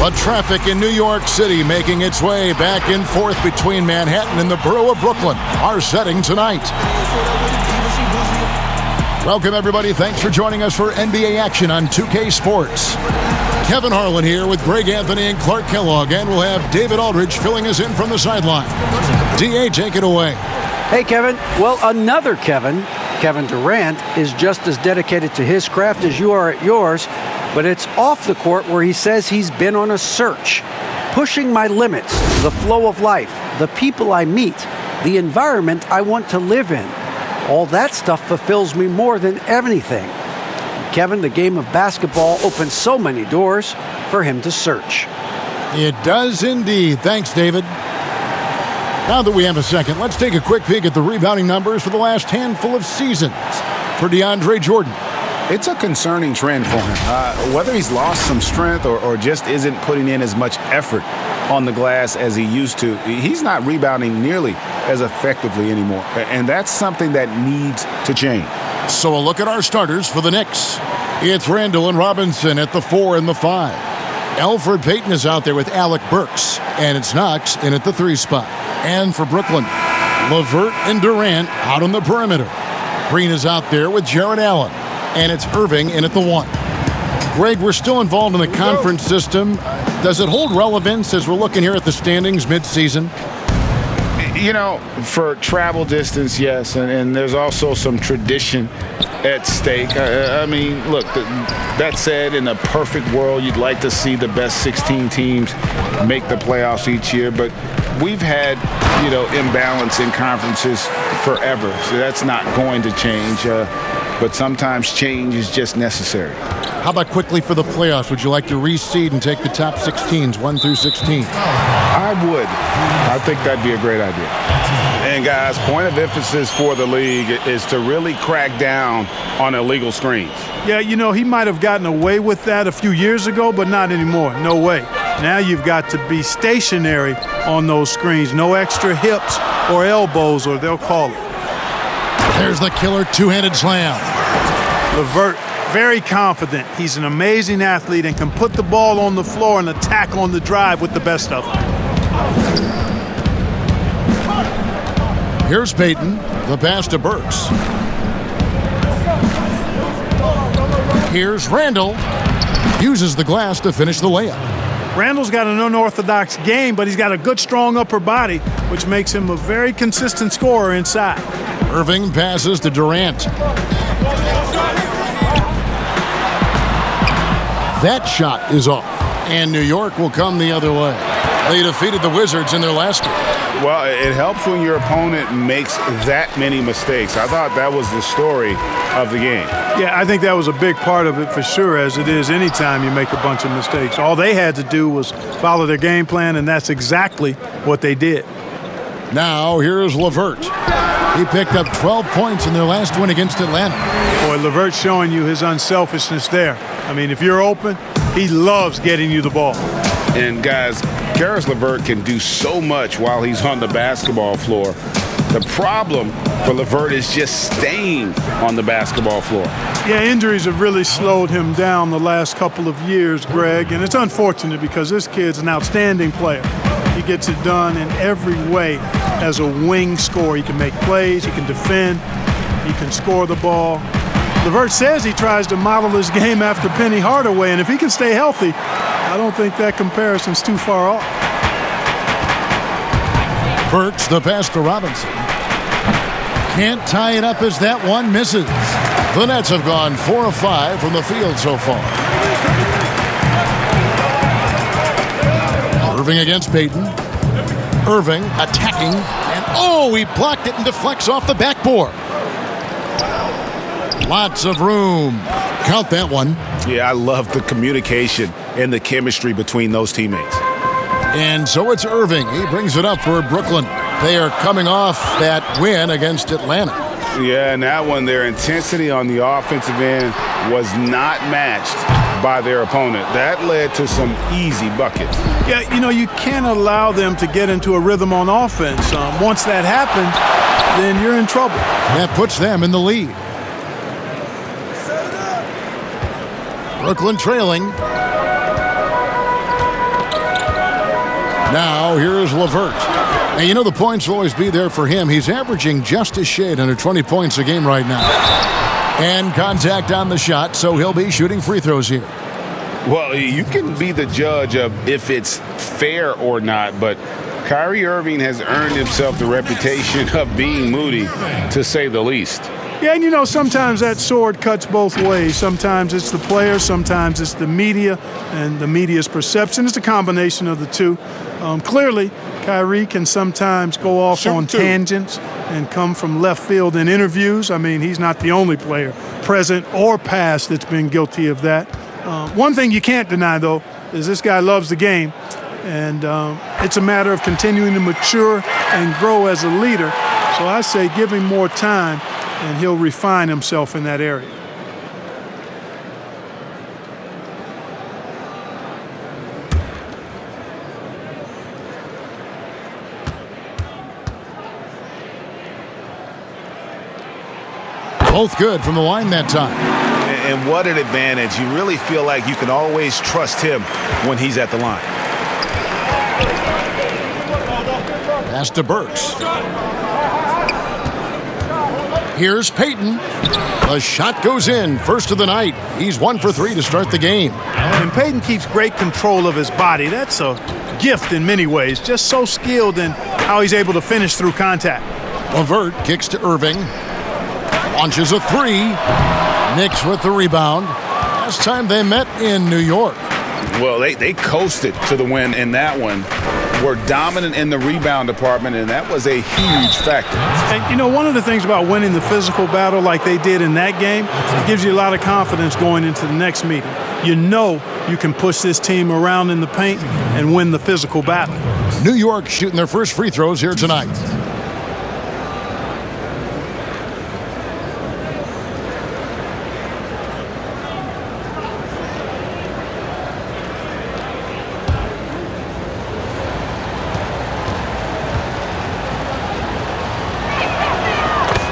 The traffic in New York City making its way back and forth between Manhattan and the borough of Brooklyn. Our setting tonight. Welcome, everybody. Thanks for joining us for NBA action on 2K Sports. Kevin Harlan here with Greg Anthony and Clark Kellogg, and we'll have David Aldridge filling us in from the sideline. DA, take it away. Hey, Kevin. Well, another Kevin Durant, is just as dedicated to his craft as you are at yours, but it's off the court where he says he's been on a search, pushing my limits, the flow of life, the people I meet, the environment I want to live in. All that stuff fulfills me more than anything. Kevin, the game of basketball opens so many doors for him to search. It does indeed. Thanks, David. Now that we have a second, let's take a quick peek at the rebounding numbers for the last handful of seasons for Deandre Jordan. It's a concerning trend for him. Whether he's lost some strength or just isn't putting in as much effort on the glass as he used to, he's not rebounding nearly as effectively anymore. And that's something that needs to change. So a look at our starters for the Knicks. It's Randall and Robinson at the 4 and the 5. Elfrid Payton is out there with Alec Burks, and it's Knox in at the 3 spot. And for Brooklyn, LeVert and Durant out on the perimeter. Green is out there with Jarrett Allen, and it's Irving in at the 1. Greg, we're still involved in the conference system. Does it hold relevance as we're looking here at the standings mid-season? You know, for travel distance, yes, and there's also some tradition at stake. I mean, look, that said, in a perfect world, you'd like to see the best 16 teams make the playoffs each year, but we've had, imbalance in conferences forever, so that's not going to change, but sometimes change is just necessary. How about quickly for the playoffs? Would you like to reseed and take the top 16s, 1 through 16? I would. I think that'd be a great idea. And, guys, point of emphasis for the league is to really crack down on illegal screens. Yeah, he might have gotten away with that a few years ago, but not anymore. No way. Now you've got to be stationary on those screens. No extra hips or elbows, or they'll call it. There's the killer two-handed slam. LeVert, very confident. He's an amazing athlete and can put the ball on the floor and attack on the drive with the best of them. Here's Payton, the pass to Burks. Here's Randall. Uses the glass to finish the layup. Randall's got an unorthodox game, but he's got a good, strong upper body, which makes him a very consistent scorer inside. Irving passes to Durant. That shot is off, and New York will come the other way. They defeated the Wizards in their last game. Well, it helps when your opponent makes that many mistakes. I thought that was the story of the game. Yeah, I think that was a big part of it for sure, as it is anytime you make a bunch of mistakes. All they had to do was follow their game plan, and that's exactly what they did. Now, here's LeVert. He picked up 12 points in their last win against Atlanta. Boy, LeVert's showing you his unselfishness there. I mean, if you're open, he loves getting you the ball. And, guys, Karis LeVert can do so much while he's on the basketball floor. The problem for LeVert is just staying on the basketball floor. Yeah, injuries have really slowed him down the last couple of years, Greg, and it's unfortunate because this kid's an outstanding player. He gets it done in every way as a wing scorer. He can make plays, he can defend, he can score the ball. LeVert says he tries to model his game after Penny Hardaway, and if he can stay healthy, I don't think that comparison's too far off. Burks, the pass to Robinson. Can't tie it up as that one misses. The Nets have gone 4 of 5 from the field so far. Irving against Payton. Irving attacking, and he blocked it and deflects off the backboard. Lots of room. Count that one. Yeah, I love the communication and the chemistry between those teammates. And so it's Irving. He brings it up for Brooklyn. They are coming off that win against Atlanta. Yeah, and that one, their intensity on the offensive end was not matched by their opponent. That led to some easy buckets. Yeah, you can't allow them to get into a rhythm on offense. Once that happens, then you're in trouble. That puts them in the lead. Brooklyn trailing. Now here's LeVert. And you know the points will always be there for him. He's averaging just a shade under 20 points a game right now. And contact on the shot, so he'll be shooting free throws here. Well, you can be the judge of if it's fair or not, but Kyrie Irving has earned himself the reputation of being moody, to say the least. Yeah, and you know, sometimes that sword cuts both ways. Sometimes it's the player, sometimes it's the media, and the media's perception. It's a combination of the two. Clearly, Kyrie can sometimes go off on tangents and come from left field in interviews. I mean, he's not the only player, present or past, that's been guilty of that. One thing you can't deny, though, is this guy loves the game, and it's a matter of continuing to mature and grow as a leader. So I say give him more time, and he'll refine himself in that area. Both good from the line that time. And what an advantage. You really feel like you can always trust him when he's at the line. Pass to Burks. Here's Payton. The shot goes in. First of the night. He's 1 for 3 to start the game. And Payton keeps great control of his body. That's a gift in many ways. Just so skilled in how he's able to finish through contact. LeVert kicks to Irving. Launches a 3. Knicks with the rebound. Last time they met in New York. Well, they coasted to the win in that one. Were dominant in the rebound department, and that was a huge factor. And, you know, one of the things about winning the physical battle like they did in that game, it gives you a lot of confidence going into the next meeting. You know you can push this team around in the paint and win the physical battle. New York shooting their first free throws here tonight.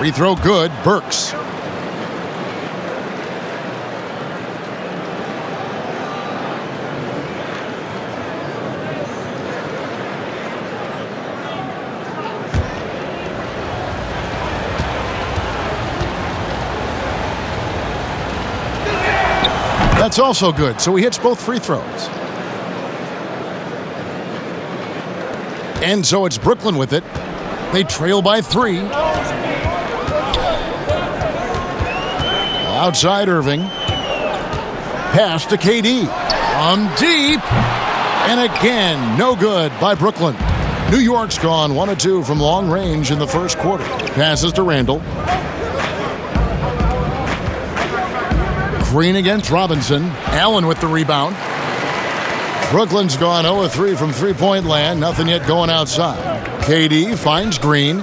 Free throw good, Burks. That's also good, so he hits both free throws. And so it's Brooklyn with it. They trail by 3. Outside Irving. Pass to KD. From deep. And again, no good by Brooklyn. New York's gone 1 of 2 from long range in the first quarter. Passes to Randall. Green against Robinson. Allen with the rebound. Brooklyn's gone 0 of 3 from three-point land. Nothing yet going outside. KD finds Green.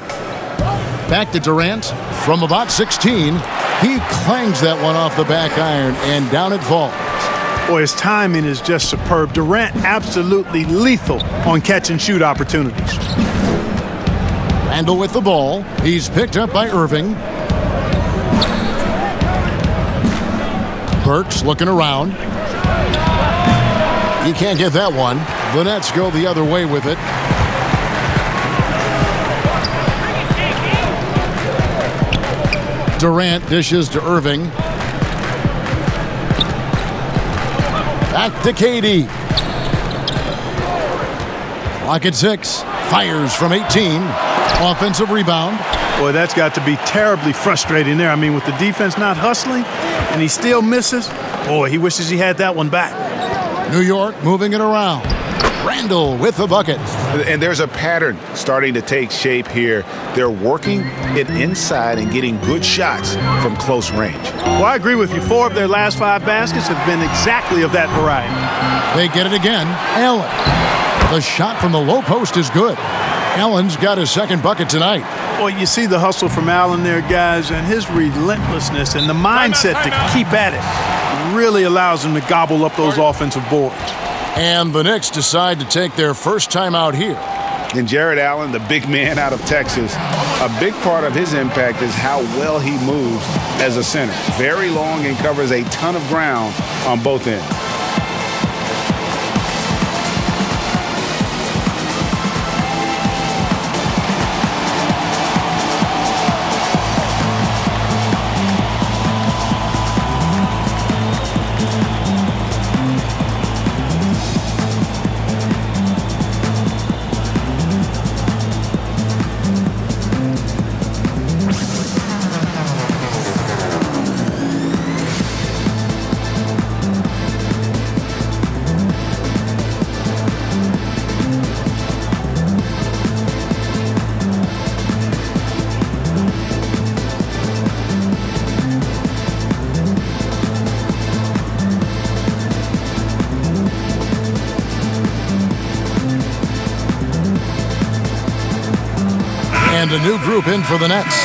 Back to Durant from about 16. He clangs that one off the back iron, and down it falls. Boy, his timing is just superb. Durant absolutely lethal on catch-and-shoot opportunities. Randall with the ball. He's picked up by Irving. Burks looking around. He can't get that one. The Nets go the other way with it. Durant dishes to Irving. Back to KD. Clock at 6. Fires from 18. Offensive rebound. Boy, that's got to be terribly frustrating there. I mean, with the defense not hustling and he still misses, boy, he wishes he had that one back. New York moving it around. Randall with the bucket. And there's a pattern starting to take shape here. They're working it inside and getting good shots from close range. Well, I agree with you. 4 of their last 5 baskets have been exactly of that variety. They get it again. Allen. The shot from the low post is good. Allen's got his second bucket tonight. Well, you see the hustle from Allen there, guys, and his relentlessness and the mindset to keep at it really allows him to gobble up those offensive boards. And the Knicks decide to take their first time out here. And Jared Allen, the big man out of Texas, a big part of his impact is how well he moves as a center. Very long and covers a ton of ground on both ends. And a new group in for the Nets.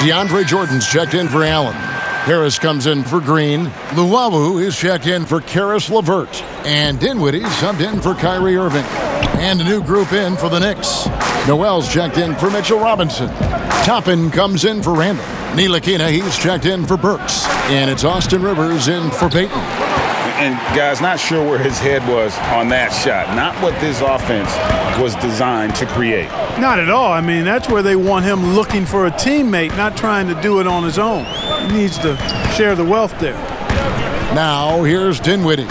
Deandre Jordan's checked in for Allen. Harris comes in for Green. Luwawu is checked in for Karis LeVert. And Dinwiddie subbed in for Kyrie Irving. And a new group in for the Knicks. Noel's checked in for Mitchell Robinson. Toppin comes in for Randall. Ntilikina, he's checked in for Burks. And it's Austin Rivers in for Payton. And, guys, not sure where his head was on that shot. Not what this offense was designed to create. Not at all. I mean, that's where they want him looking for a teammate, not trying to do it on his own. He needs to share the wealth there. Now, here's Dinwiddie.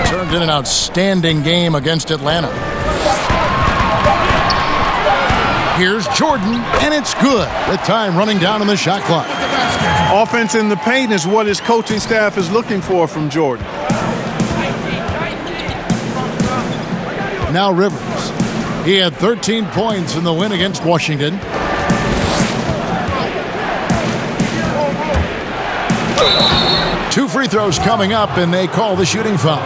Turned in an outstanding game against Atlanta. Here's Jordan, and it's good with time running down on the shot clock. Offense in the paint is what his coaching staff is looking for from Jordan. Now Rivers. He had 13 points in the win against Washington. Two free throws coming up, and they call the shooting foul.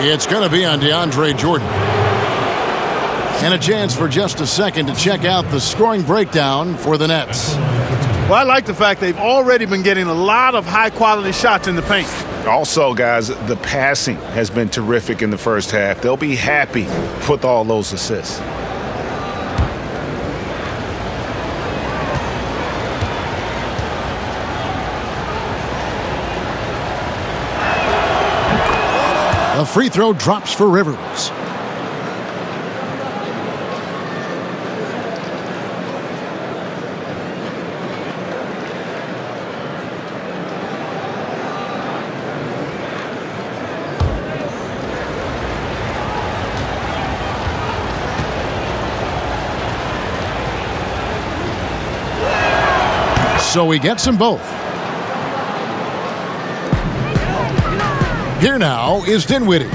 It's going to be on Deandre Jordan. And a chance for just a second to check out the scoring breakdown for the Nets. Well, I like the fact they've already been getting a lot of high-quality shots in the paint. Also, guys, the passing has been terrific in the first half. They'll be happy with all those assists. A free throw drops for Rivers. So he gets them both. Here now is Dinwiddie.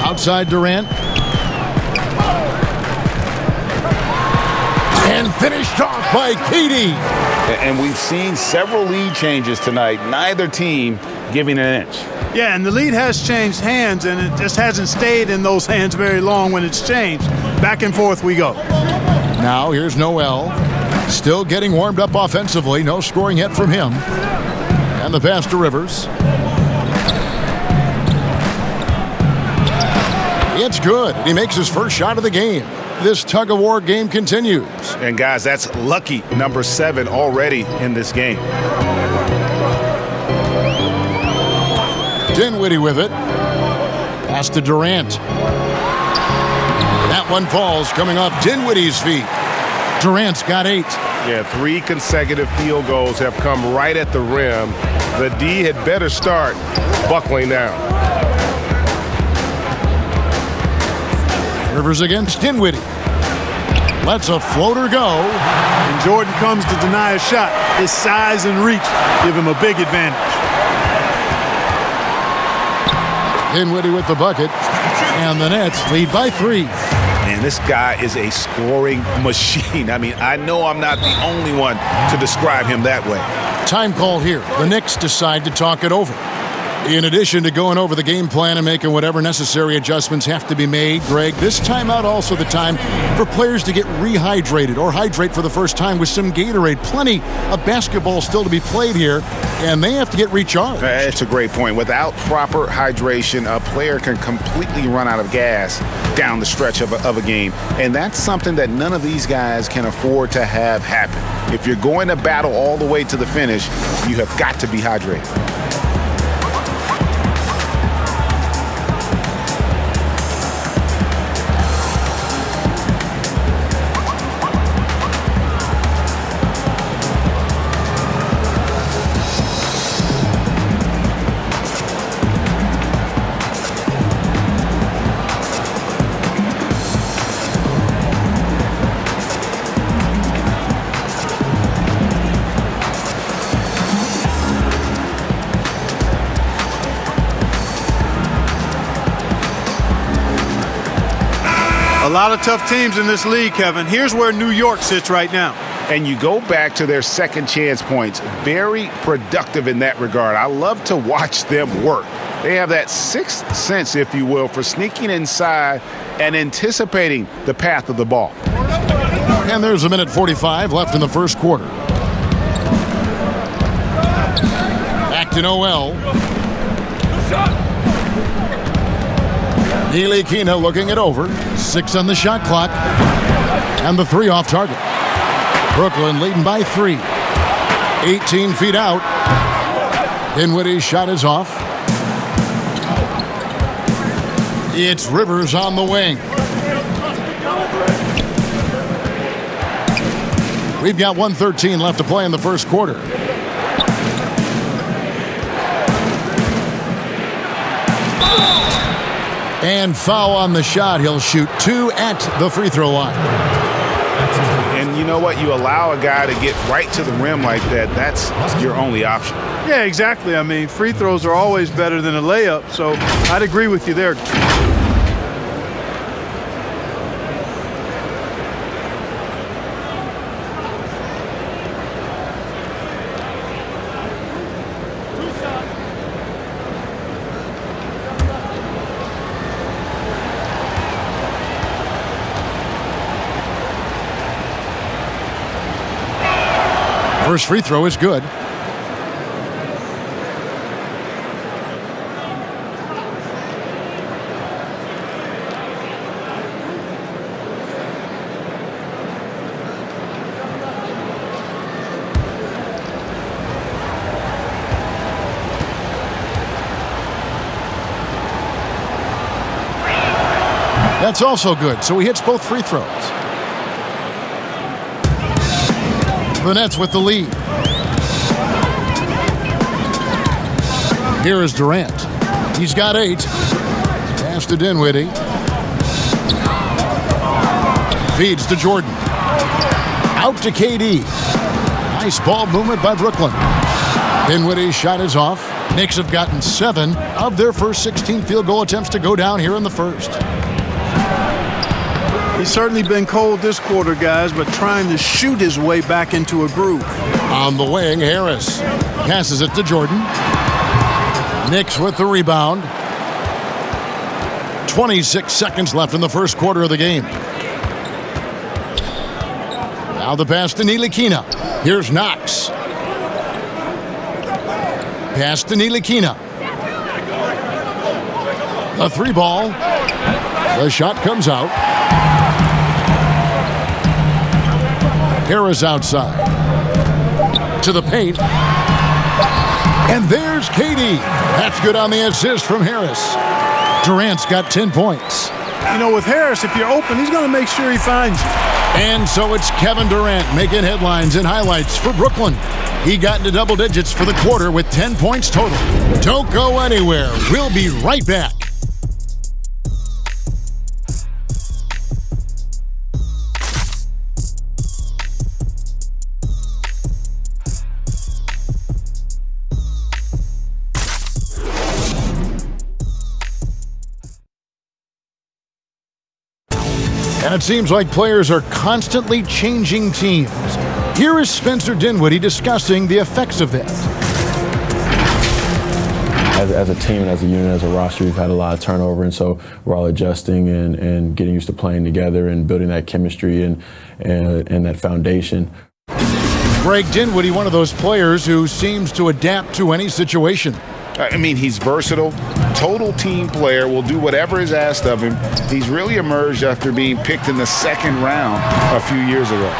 Outside Durant. And finished off by KD. And we've seen several lead changes tonight. Neither team giving an inch. Yeah, and the lead has changed hands, and it just hasn't stayed in those hands very long when it's changed. Back and forth we go. Now here's Noel. Still getting warmed up offensively. No scoring yet from him. And the pass to Rivers. It's good. He makes his first shot of the game. This tug-of-war game continues. And, guys, that's lucky number 7 already in this game. Dinwiddie with it. Pass to Durant. That one falls coming off Dinwiddie's feet. Durant's got 8. Yeah, 3 consecutive field goals have come right at the rim. The D had better start buckling down. Rivers against Dinwiddie. Lets a floater go. And Jordan comes to deny a shot. His size and reach give him a big advantage. Dinwiddie with the bucket. And the Nets lead by 3. Man, this guy is a scoring machine. I mean, I know I'm not the only one to describe him that way. Time call here. The Knicks decide to talk it over. In addition to going over the game plan and making whatever necessary adjustments have to be made, Greg, this timeout also the time for players to get rehydrated or hydrate for the first time with some Gatorade. Plenty of basketball still to be played here, and they have to get recharged. That's a great point. Without proper hydration, a player can completely run out of gas down the stretch of a game, and that's something that none of these guys can afford to have happen. If you're going to battle all the way to the finish, you have got to be hydrated. A lot of tough teams in this league, Kevin. Here's where New York sits right now. And you go back to their second chance points. Very productive in that regard. I love to watch them work. They have that sixth sense, if you will, for sneaking inside and anticipating the path of the ball. And there's a minute 45 left in the first quarter. Back to Noel. Ntilikina looking it over. 6 on the shot clock. And the 3 off target. Brooklyn leading by 3. 18 feet out. Dinwiddie's shot is off. It's Rivers on the wing. We've got 1:13 left to play in the first quarter. And foul on the shot. He'll shoot 2 at the free throw line. And you know what? You allow a guy to get right to the rim like that. That's your only option. Yeah, exactly. I mean, free throws are always better than a layup, so I'd agree with you there. First free throw is good. That's also good, so he hits both free throws. The Nets with the lead. Here is Durant. He's got 8. Pass to Dinwiddie. Feeds to Jordan. Out to KD. Nice ball movement by Brooklyn. Dinwiddie's shot is off. Knicks have gotten 7 of their first 16 field goal attempts to go down here in the first. He's certainly been cold this quarter, guys, but trying to shoot his way back into a groove. On the wing, Harris passes it to Jordan. Knicks with the rebound. 26 seconds left in the first quarter of the game. Now the pass to Ntilikina. Here's Knox. Pass to Ntilikina. The 3 ball. The shot comes out. Harris outside. To the paint. And there's KD. That's good on the assist from Harris. Durant's got 10 points. You know, with Harris, if you're open, he's going to make sure he finds you. And so it's Kevin Durant making headlines and highlights for Brooklyn. He got into double digits for the quarter with 10 points total. Don't go anywhere. We'll be right back. And it seems like players are constantly changing teams. Here is Spencer Dinwiddie discussing the effects of that. As a team and as a unit, as a roster, we've had a lot of turnover, and so we're all adjusting and getting used to playing together and building that chemistry and that foundation. Greg Dinwiddie, one of those players who seems to adapt to any situation. I mean, he's versatile, total team player, will do whatever is asked of him. He's really emerged after being picked in the second round a few years ago.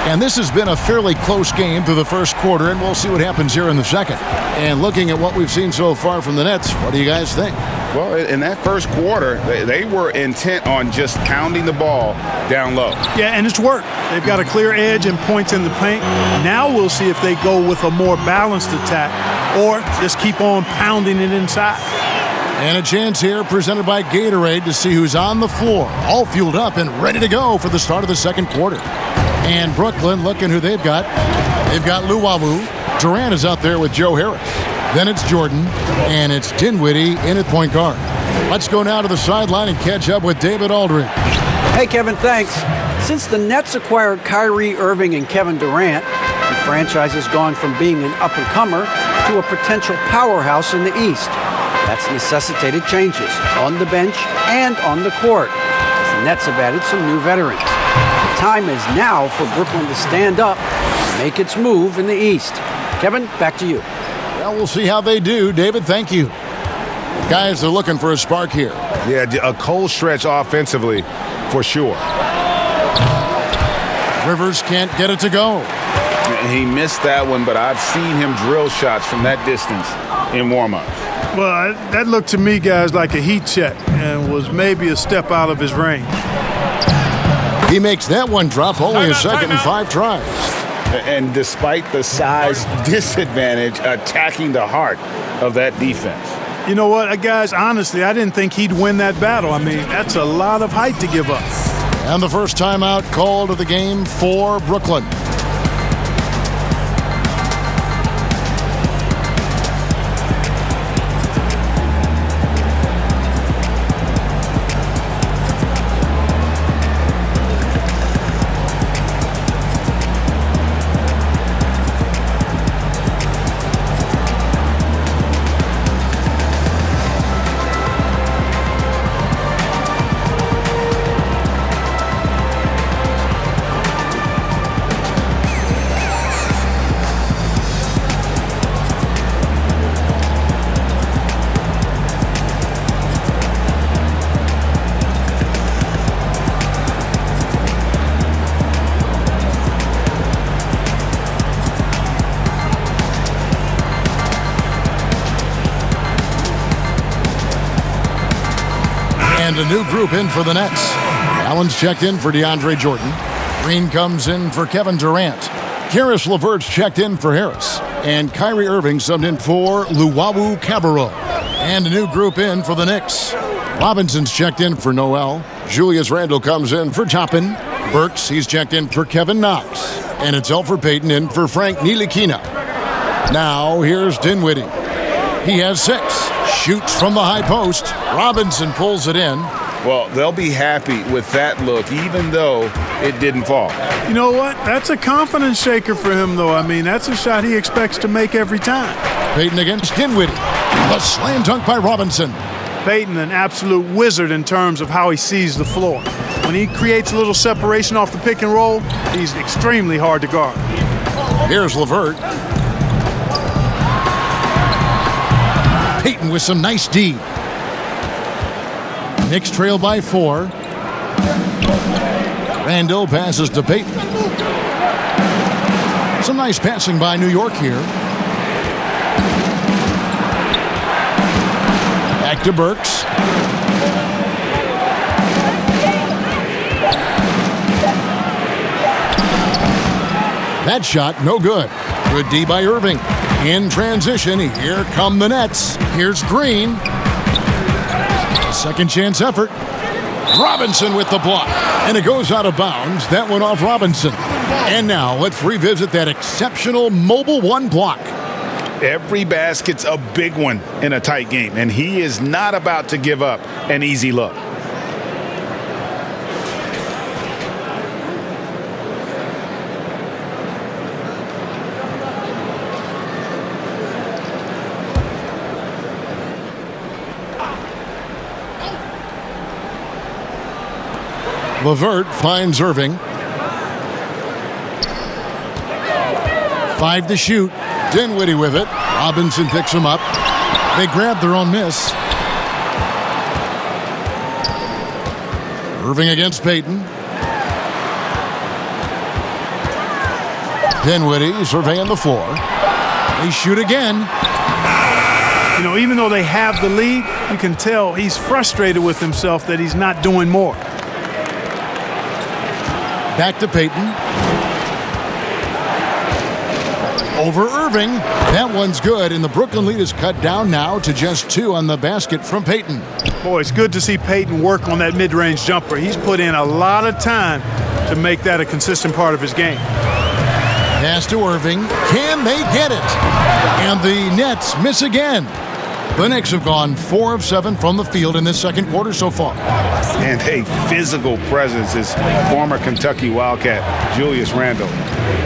And this has been a fairly close game through the first quarter, and we'll see what happens here in the second. And looking at what we've seen so far from the Nets, what do you guys think? Well, in that first quarter, they were intent on just pounding the ball down low. Yeah, and it's worked. They've got a clear edge and points in the paint. Now we'll see if they go with a more balanced attack or just keep on pounding it inside. And a chance here presented by Gatorade to see who's on the floor, all fueled up and ready to go for the start of the second quarter. And Brooklyn, looking who they've got. They've got Luwawu. Durant is out there with Joe Harris. Then it's Jordan, and it's Dinwiddie in at point guard. Let's go now to the sideline and catch up with David Aldridge. Hey, Kevin, thanks. Since the Nets acquired Kyrie Irving and Kevin Durant, the franchise has gone from being an up-and-comer to a potential powerhouse in the East. That's necessitated changes on the bench and on the court, as the Nets have added some new veterans. The time is now for Brooklyn to stand up and make its move in the East. Kevin, back to you. Well, we'll see how they do. David, thank you. Guys, they're looking for a spark here. Yeah, a cold stretch offensively for sure. Rivers can't get it to go. He missed that one, but I've seen him drill shots from that distance in warm-ups. Well, that looked to me, guys, like a heat check and was maybe a step out of his range. He makes that one drop, only a second and 5 tries. And despite the size disadvantage, attacking the heart of that defense. You know what, guys, honestly, I didn't think he'd win that battle. I mean, that's a lot of height to give up. And the first timeout called of the game for Brooklyn. And a new group in for the Nets. Allen's checked in for Deandre Jordan. Green comes in for Kevin Durant. Karis LeVert's checked in for Harris. And Kyrie Irving subbed in for Luwawu Cabarrot. And a new group in for the Knicks. Robinson's checked in for Noel. Julius Randle comes in for Toppin. Burks, he's checked in for Kevin Knox. And it's Elfrid Payton in for Frank Ntilikina. Now here's Dinwiddie. He has 6. Shoots from the high post. Robinson pulls it in. Well, they'll be happy with that look, even though it didn't fall. You know what? That's a confidence shaker for him, though. I mean, that's a shot he expects to make every time. Payton against Dinwiddie. A slam dunk by Robinson. Payton, an absolute wizard in terms of how he sees the floor. When he creates a little separation off the pick and roll, he's extremely hard to guard. Here's LeVert. Payton with some nice D. Knicks trail by 4. Randle passes to Payton. Some nice passing by New York here. Back to Burks. That shot, no good. Good D by Irving. In transition, here come the Nets. Here's Green. A second chance effort. Robinson with the block. And it goes out of bounds. That went off Robinson. And now let's revisit that exceptional mobile 1 block. Every basket's a big one in a tight game, and he is not about to give up an easy look. LeVert finds Irving. 5 to shoot. Dinwiddie with it. Robinson picks him up. They grab their own miss. Irving against Payton. Dinwiddie surveying the floor. They shoot again. You know, even though they have the lead, you can tell he's frustrated with himself that he's not doing more. Back to Payton. Over Irving. That one's good, and the Brooklyn lead is cut down now to just 2 on the basket from Payton. Boy, it's good to see Payton work on that mid-range jumper. He's put in a lot of time to make that a consistent part of his game. Pass to Irving. Can they get it? And the Nets miss again. The Knicks have gone 4 of 7 from the field in this second quarter so far. And a physical presence is former Kentucky Wildcat Julius Randle.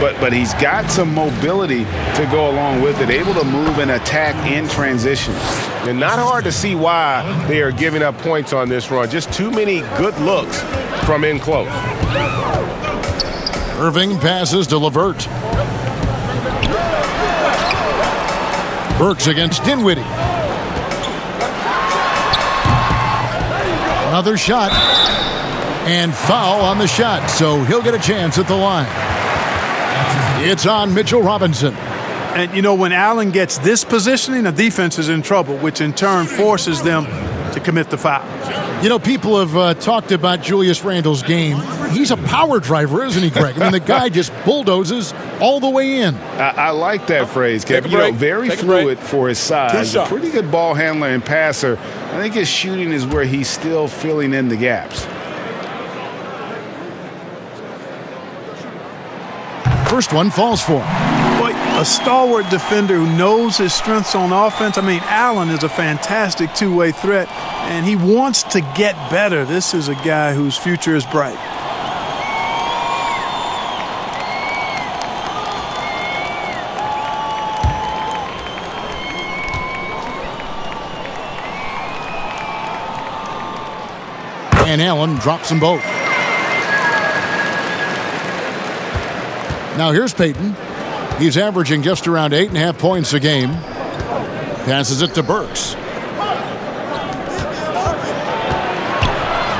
But he's got some mobility to go along with it, able to move and attack in transition. And not hard to see why they are giving up points on this run. Just too many good looks from in close. Irving passes to LeVert. Burks against Dinwiddie. Another shot. And foul on the shot, so he'll get a chance at the line. It's on Mitchell Robinson. And, you know, when Allen gets this positioning, the defense is in trouble, which in turn forces them to commit the foul. You know, people have talked about Julius Randle's game. He's a power driver, isn't he, Greg? I mean, the guy just bulldozes all the way in. I like that phrase, Kevin. You know, very fluid for his size. A pretty good ball handler and passer. I think his shooting is where he's still filling in the gaps. First one falls for him. Boy, a stalwart defender who knows his strengths on offense. I mean, Allen is a fantastic two-way threat, and he wants to get better. This is a guy whose future is bright. And Allen drops them both. Now here's Payton. He's averaging just around 8.5 points a game. Passes it to Burks.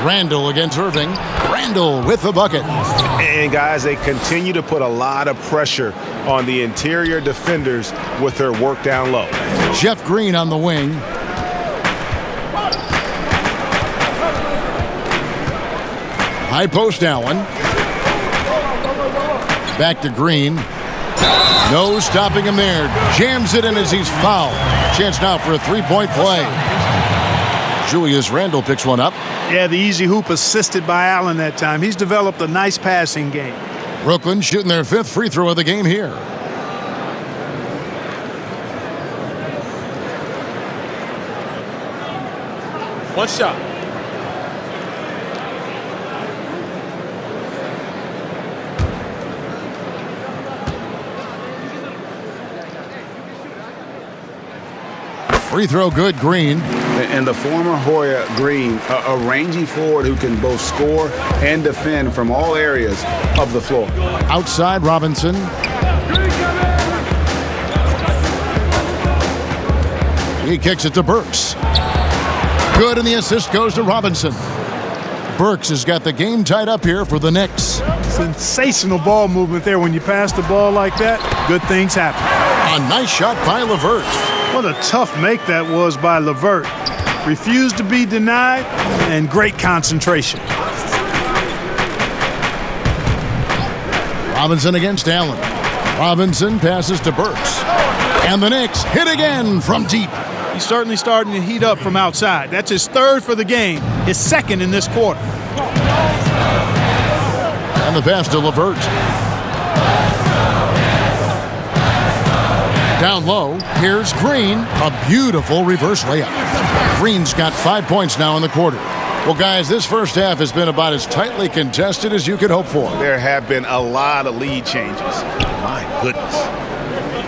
Randle against Irving. Randle with the bucket. And guys, they continue to put a lot of pressure on the interior defenders with their work down low. Jeff Green on the wing. High post Allen. Back to Green. No stopping him there. Jams it in as he's fouled. Chance now for a three-point play. Julius Randle picks one up. Yeah, the easy hoop assisted by Allen that time. He's developed a nice passing game. Brooklyn shooting their 5th free throw of the game here. One shot. Free throw good, Green. And the former Hoya Green, a rangy forward who can both score and defend from all areas of the floor. Outside Robinson. He kicks it to Burks. Good, and the assist goes to Robinson. Burks has got the game tied up here for the Knicks. Sensational ball movement there. When you pass the ball like that, good things happen. A nice shot by LeVert. What a tough make that was by LeVert. Refused to be denied, and great concentration. Robinson against Allen. Robinson passes to Burks. And the Knicks hit again from deep. He's certainly starting to heat up from outside. That's his 3rd for the game, his 2nd in this quarter. And the pass to LeVert. Down low, here's Green. A beautiful reverse layup. Green's got 5 points now in the quarter. Well, guys, this first half has been about as tightly contested as you could hope for. There have been a lot of lead changes. My goodness.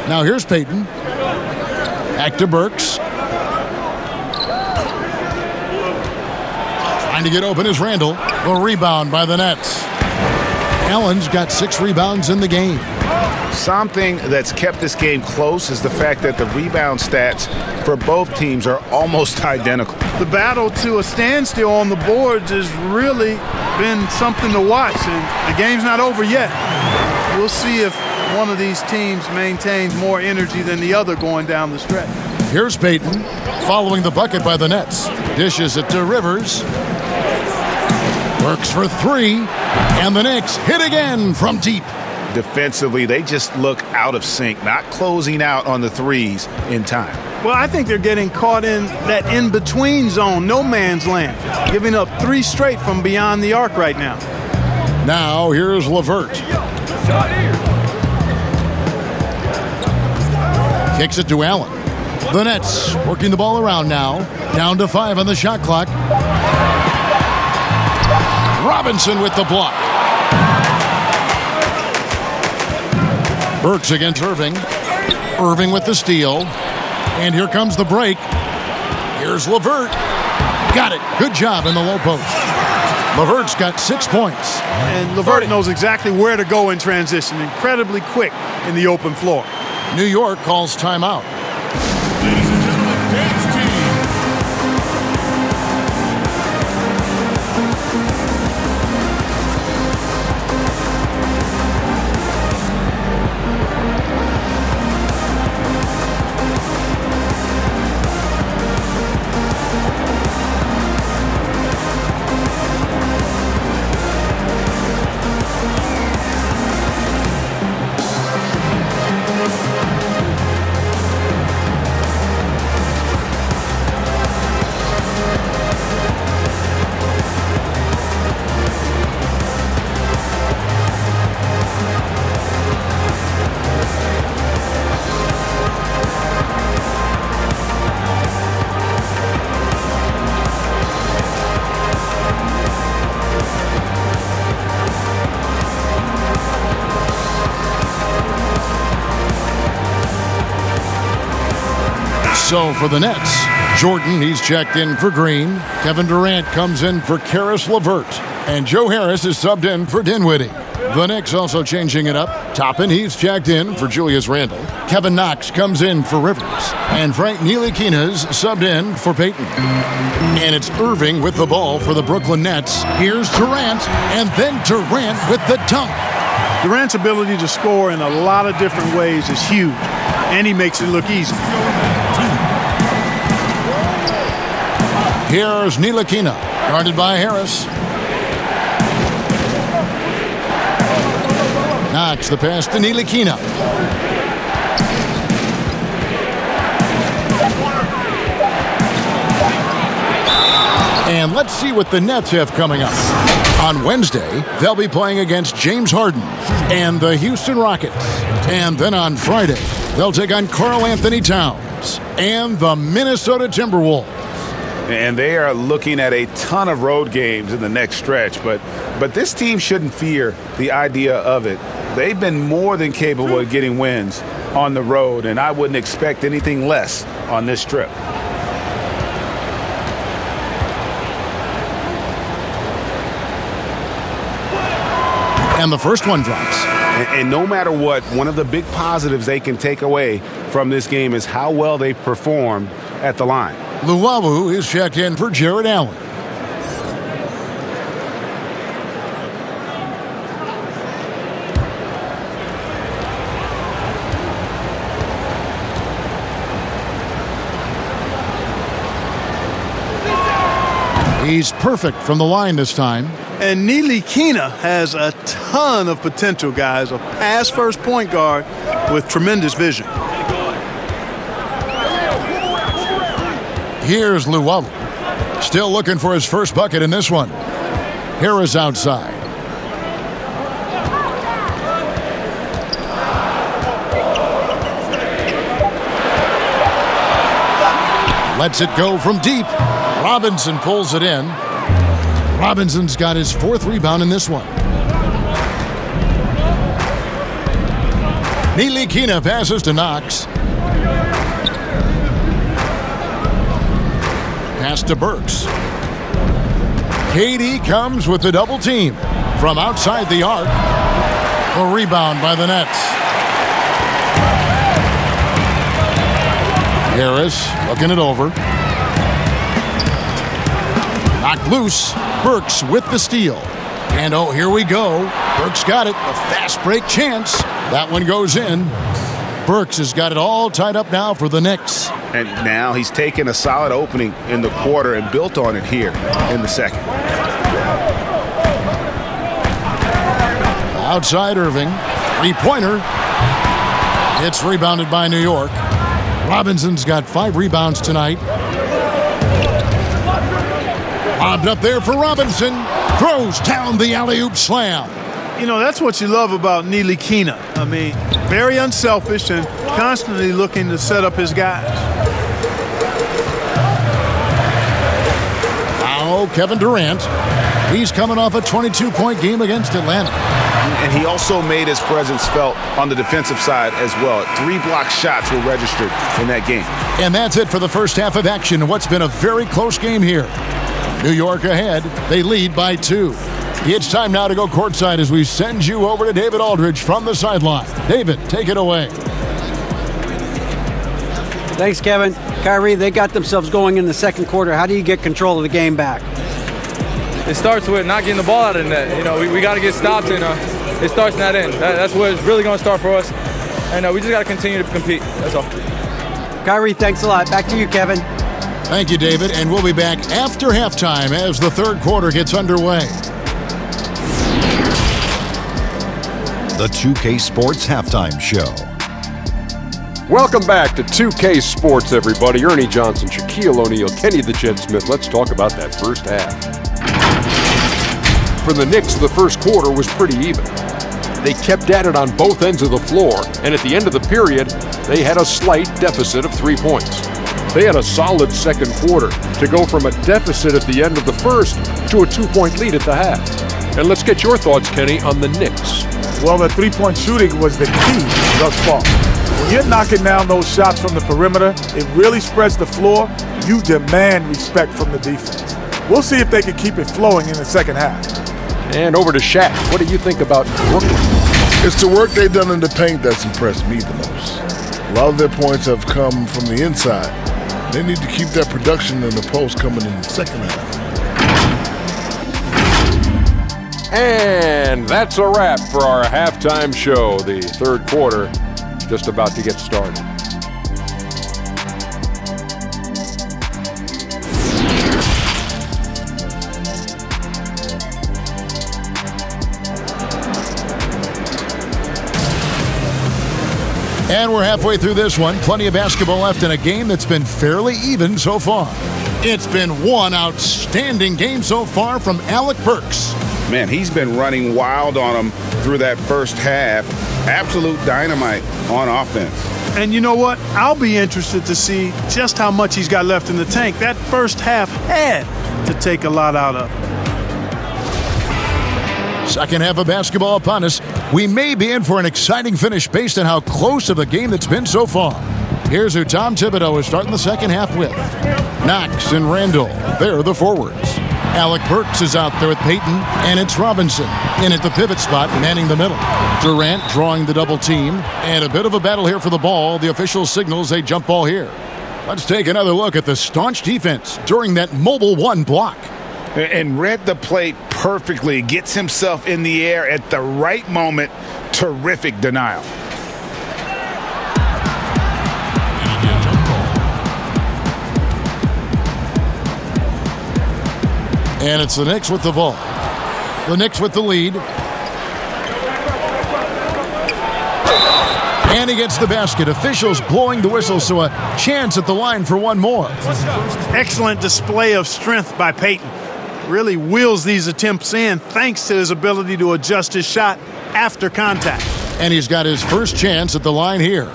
Now here's Payton. Back to Burks. Trying to get open is Randle. The rebound by the Nets. Allen's got 6 rebounds in the game. Something that's kept this game close is the fact that the rebound stats for both teams are almost identical. The battle to a standstill on the boards has really been something to watch, and the game's not over yet. We'll see if one of these teams maintains more energy than the other going down the stretch. Here's Payton following the bucket by the Nets. Dishes it to Rivers. Works for 3, and the Knicks hit again from deep. Defensively, they just look out of sync, not closing out on the threes in time. Well, I think they're getting caught in that in-between zone, no man's land, giving up 3 straight from beyond the arc right now. Now here's LeVert. Kicks it to Allen. The Nets working the ball around now. Down to 5 on the shot clock. Robinson with the block. Burks against Irving. Irving with the steal. And here comes the break. Here's LeVert. Got it. Good job in the low post. LeVert's got 6 points. And LeVert knows exactly where to go in transition. Incredibly quick in the open floor. New York calls timeout. Ladies and gentlemen, dance team. So for the Nets, Jordan, he's checked in for Green. Kevin Durant comes in for Karis LeVert. And Joe Harris is subbed in for Dinwiddie. The Knicks also changing it up. Toppin, he's checked in for Julius Randle. Kevin Knox comes in for Rivers. And Frank Ntilikina's subbed in for Payton. And it's Irving with the ball for the Brooklyn Nets. Here's Durant, and then Durant with the dunk. Durant's ability to score in a lot of different ways is huge, and he makes it look easy. Here's Ntilikina, guarded by Harris. Knox the pass to Ntilikina. And let's see what the Nets have coming up. On Wednesday, they'll be playing against James Harden and the Houston Rockets. And then on Friday, they'll take on Karl Anthony Towns and the Minnesota Timberwolves. And they are looking at a ton of road games in the next stretch, but this team shouldn't fear the idea of it. They've been more than capable of getting wins on the road, and I wouldn't expect anything less on this trip. And the first one drops. And no matter what, one of the big positives they can take away from this game is how well they performed at the line. Luwawu is checked in for Jared Allen. He's perfect from the line this time. And Ntilikina has a ton of potential, guys. A pass-first point guard with tremendous vision. Here's Luwawu. Still looking for his first bucket in this one. Harris outside. Lets it go from deep. Robinson pulls it in. Robinson's got his 4th rebound in this one. Ntilikina passes to Knox. Pass to Burks. KD comes with the double team from outside the arc. A rebound by the Nets. Harris looking it over. Knocked loose. Burks with the steal. And oh, here we go. Burks got it. A fast break chance. That one goes in. Burks has got it all tied up now for the Knicks. And now he's taken a solid opening in the quarter and built on it here in the second. Outside Irving. 3-pointer. It's rebounded by New York. Robinson's got 5 rebounds tonight. Lobbed up there for Robinson. Throws down the alley-oop slam. You know, that's what you love about Neely Keena. I mean, very unselfish and constantly looking to set up his guys. Now, Kevin Durant. He's coming off a 22-point game against Atlanta. And he also made his presence felt on the defensive side as well. 3 block shots were registered in that game. And that's it for the first half of action in what's been a very close game here. New York ahead. They lead by 2. It's time now to go courtside as we send you over to David Aldridge from the sideline. David, take it away. Thanks, Kevin. Kyrie, they got themselves going in the second quarter. How do you get control of the game back? It starts with not getting the ball out of the net. You know, we got to get stopped, and it starts in that end. That's where it's really going to start for us. And we just got to continue to compete. That's all. Kyrie, thanks a lot. Back to you, Kevin. Thank you, David. And we'll be back after halftime as the third quarter gets underway. The 2K Sports Halftime Show. Welcome back to 2K Sports, everybody. Ernie Johnson, Shaquille O'Neal, Kenny the Jet Smith. Let's talk about that first half. For the Knicks, the first quarter was pretty even. They kept at it on both ends of the floor, and at the end of the period, they had a slight deficit of 3 points. They had a solid second quarter to go from a deficit at the end of the first to a 2-point lead at the half. And let's get your thoughts, Kenny, on the Knicks. Well, the three-point shooting was the key thus far. When you're knocking down those shots from the perimeter, it really spreads the floor. You demand respect from the defense. We'll see if they can keep it flowing in the second half. And over to Shaq. What do you think about Brooklyn? It's the work they've done in the paint that's impressed me the most. A lot of their points have come from the inside. They need to keep that production in the post coming in the second half. And that's a wrap for our halftime show. The third quarter just about to get started. And we're halfway through this one. Plenty of basketball left in a game that's been fairly even so far. It's been one outstanding game so far from Alec Burks. Man, he's been running wild on him through that first half. Absolute dynamite on offense. And you know what? I'll be interested to see just how much he's got left in the tank. That first half had to take a lot out of him. Second half of basketball upon us. We may be in for an exciting finish based on how close of a game that's been so far. Here's who Tom Thibodeau is starting the second half with. Knox and Randall, they're the forwards. Alec Burks is out there with Payton, and it's Robinson in at the pivot spot, manning the middle. Durant drawing the double team, and a bit of a battle here for the ball. The official signals a jump ball here. Let's take another look at the staunch defense during that mobile one block. And read the play perfectly. Gets himself in the air at the right moment. Terrific denial. And it's the Knicks with the ball. The Knicks with the lead. And he gets the basket. Officials blowing the whistle, so a chance at the line for one more. Excellent display of strength by Payton. Really wheels these attempts in thanks to his ability to adjust his shot after contact. And he's got his first chance at the line here.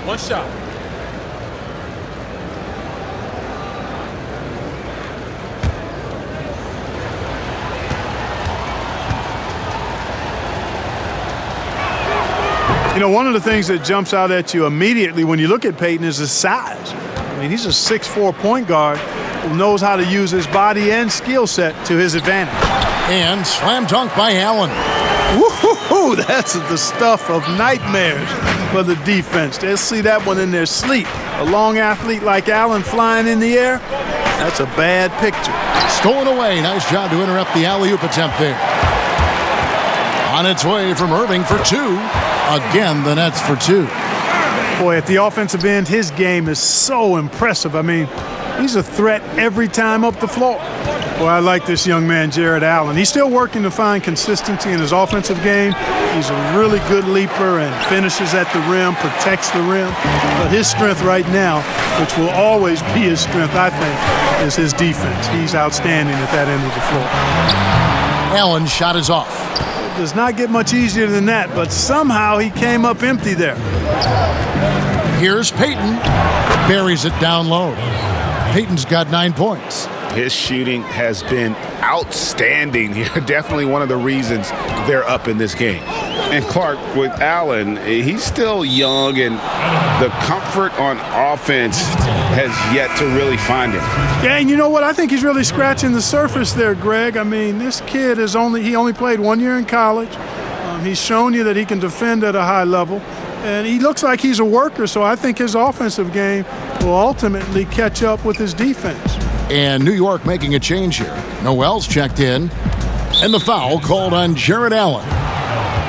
One shot. You know, one of the things that jumps out at you immediately when you look at Payton is his size. I mean, he's a 6'4" point guard who knows how to use his body and skill set to his advantage. And slam dunk by Allen. Woo-hoo-hoo, that's the stuff of nightmares for the defense. They'll see that one in their sleep. A long athlete like Allen flying in the air, that's a bad picture. Stolen away. Nice job to interrupt the alley-oop attempt there. On its way from Irving for two. Again, the Nets for two. Boy, at the offensive end, his game is so impressive. I mean, he's a threat every time up the floor. Well, I like this young man, Jared Allen. He's still working to find consistency in his offensive game. He's a really good leaper and finishes at the rim, protects the rim. But his strength right now, which will always be his strength, I think, is his defense. He's outstanding at that end of the floor. Allen's shot is off. It does not get much easier than that, but somehow he came up empty there. Here's Payton. Buries it down low. Payton's got 9 points. His shooting has been outstanding here. Definitely one of the reasons they're up in this game. And Clark, with Allen, he's still young, and the comfort on offense has yet to really find him. Yeah, and you know what? I think he's really scratching the surface there, Greg. I mean, this kid he only played 1 year in college. He's shown you that he can defend at a high level. And he looks like he's a worker, so I think his offensive game will ultimately catch up with his defense. And New York making a change here. Noel's checked in, and the foul called on Jared Allen.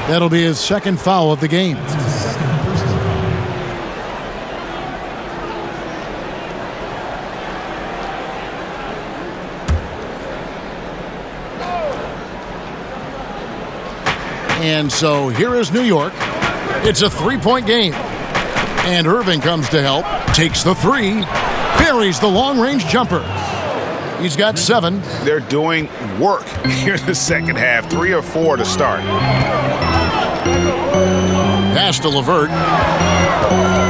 That'll be his second foul of the game. And so here is New York. It's a 3-point game. And Irving comes to help, takes the three, buries the long-range jumper. He's got 7. They're doing work here in the second half, 3 or 4 to start. Pass to LeVert.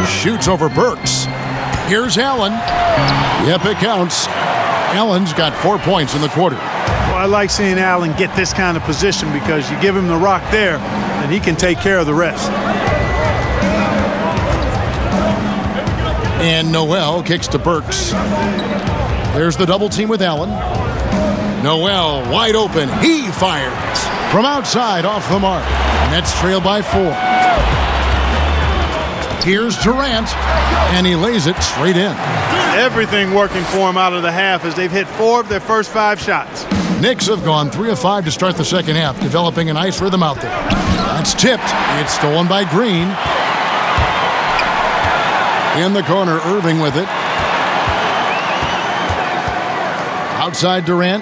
Shoots over Burks. Here's Allen. Yep, it counts. Allen's got 4 points in the quarter. Well, I like seeing Allen get this kind of position because you give him the rock there, and he can take care of the rest. And Noel kicks to Burks. There's the double team with Allen. Noel wide open. He fires from outside off the mark. Nets trail by 4. Here's Durant, and he lays it straight in. Everything working for him out of the half as they've hit 4 of their first 5 shots. Knicks have gone 3 of 5 to start the second half, developing a nice rhythm out there. That's tipped. It's stolen by Green. In the corner, Irving with it. Outside Durant.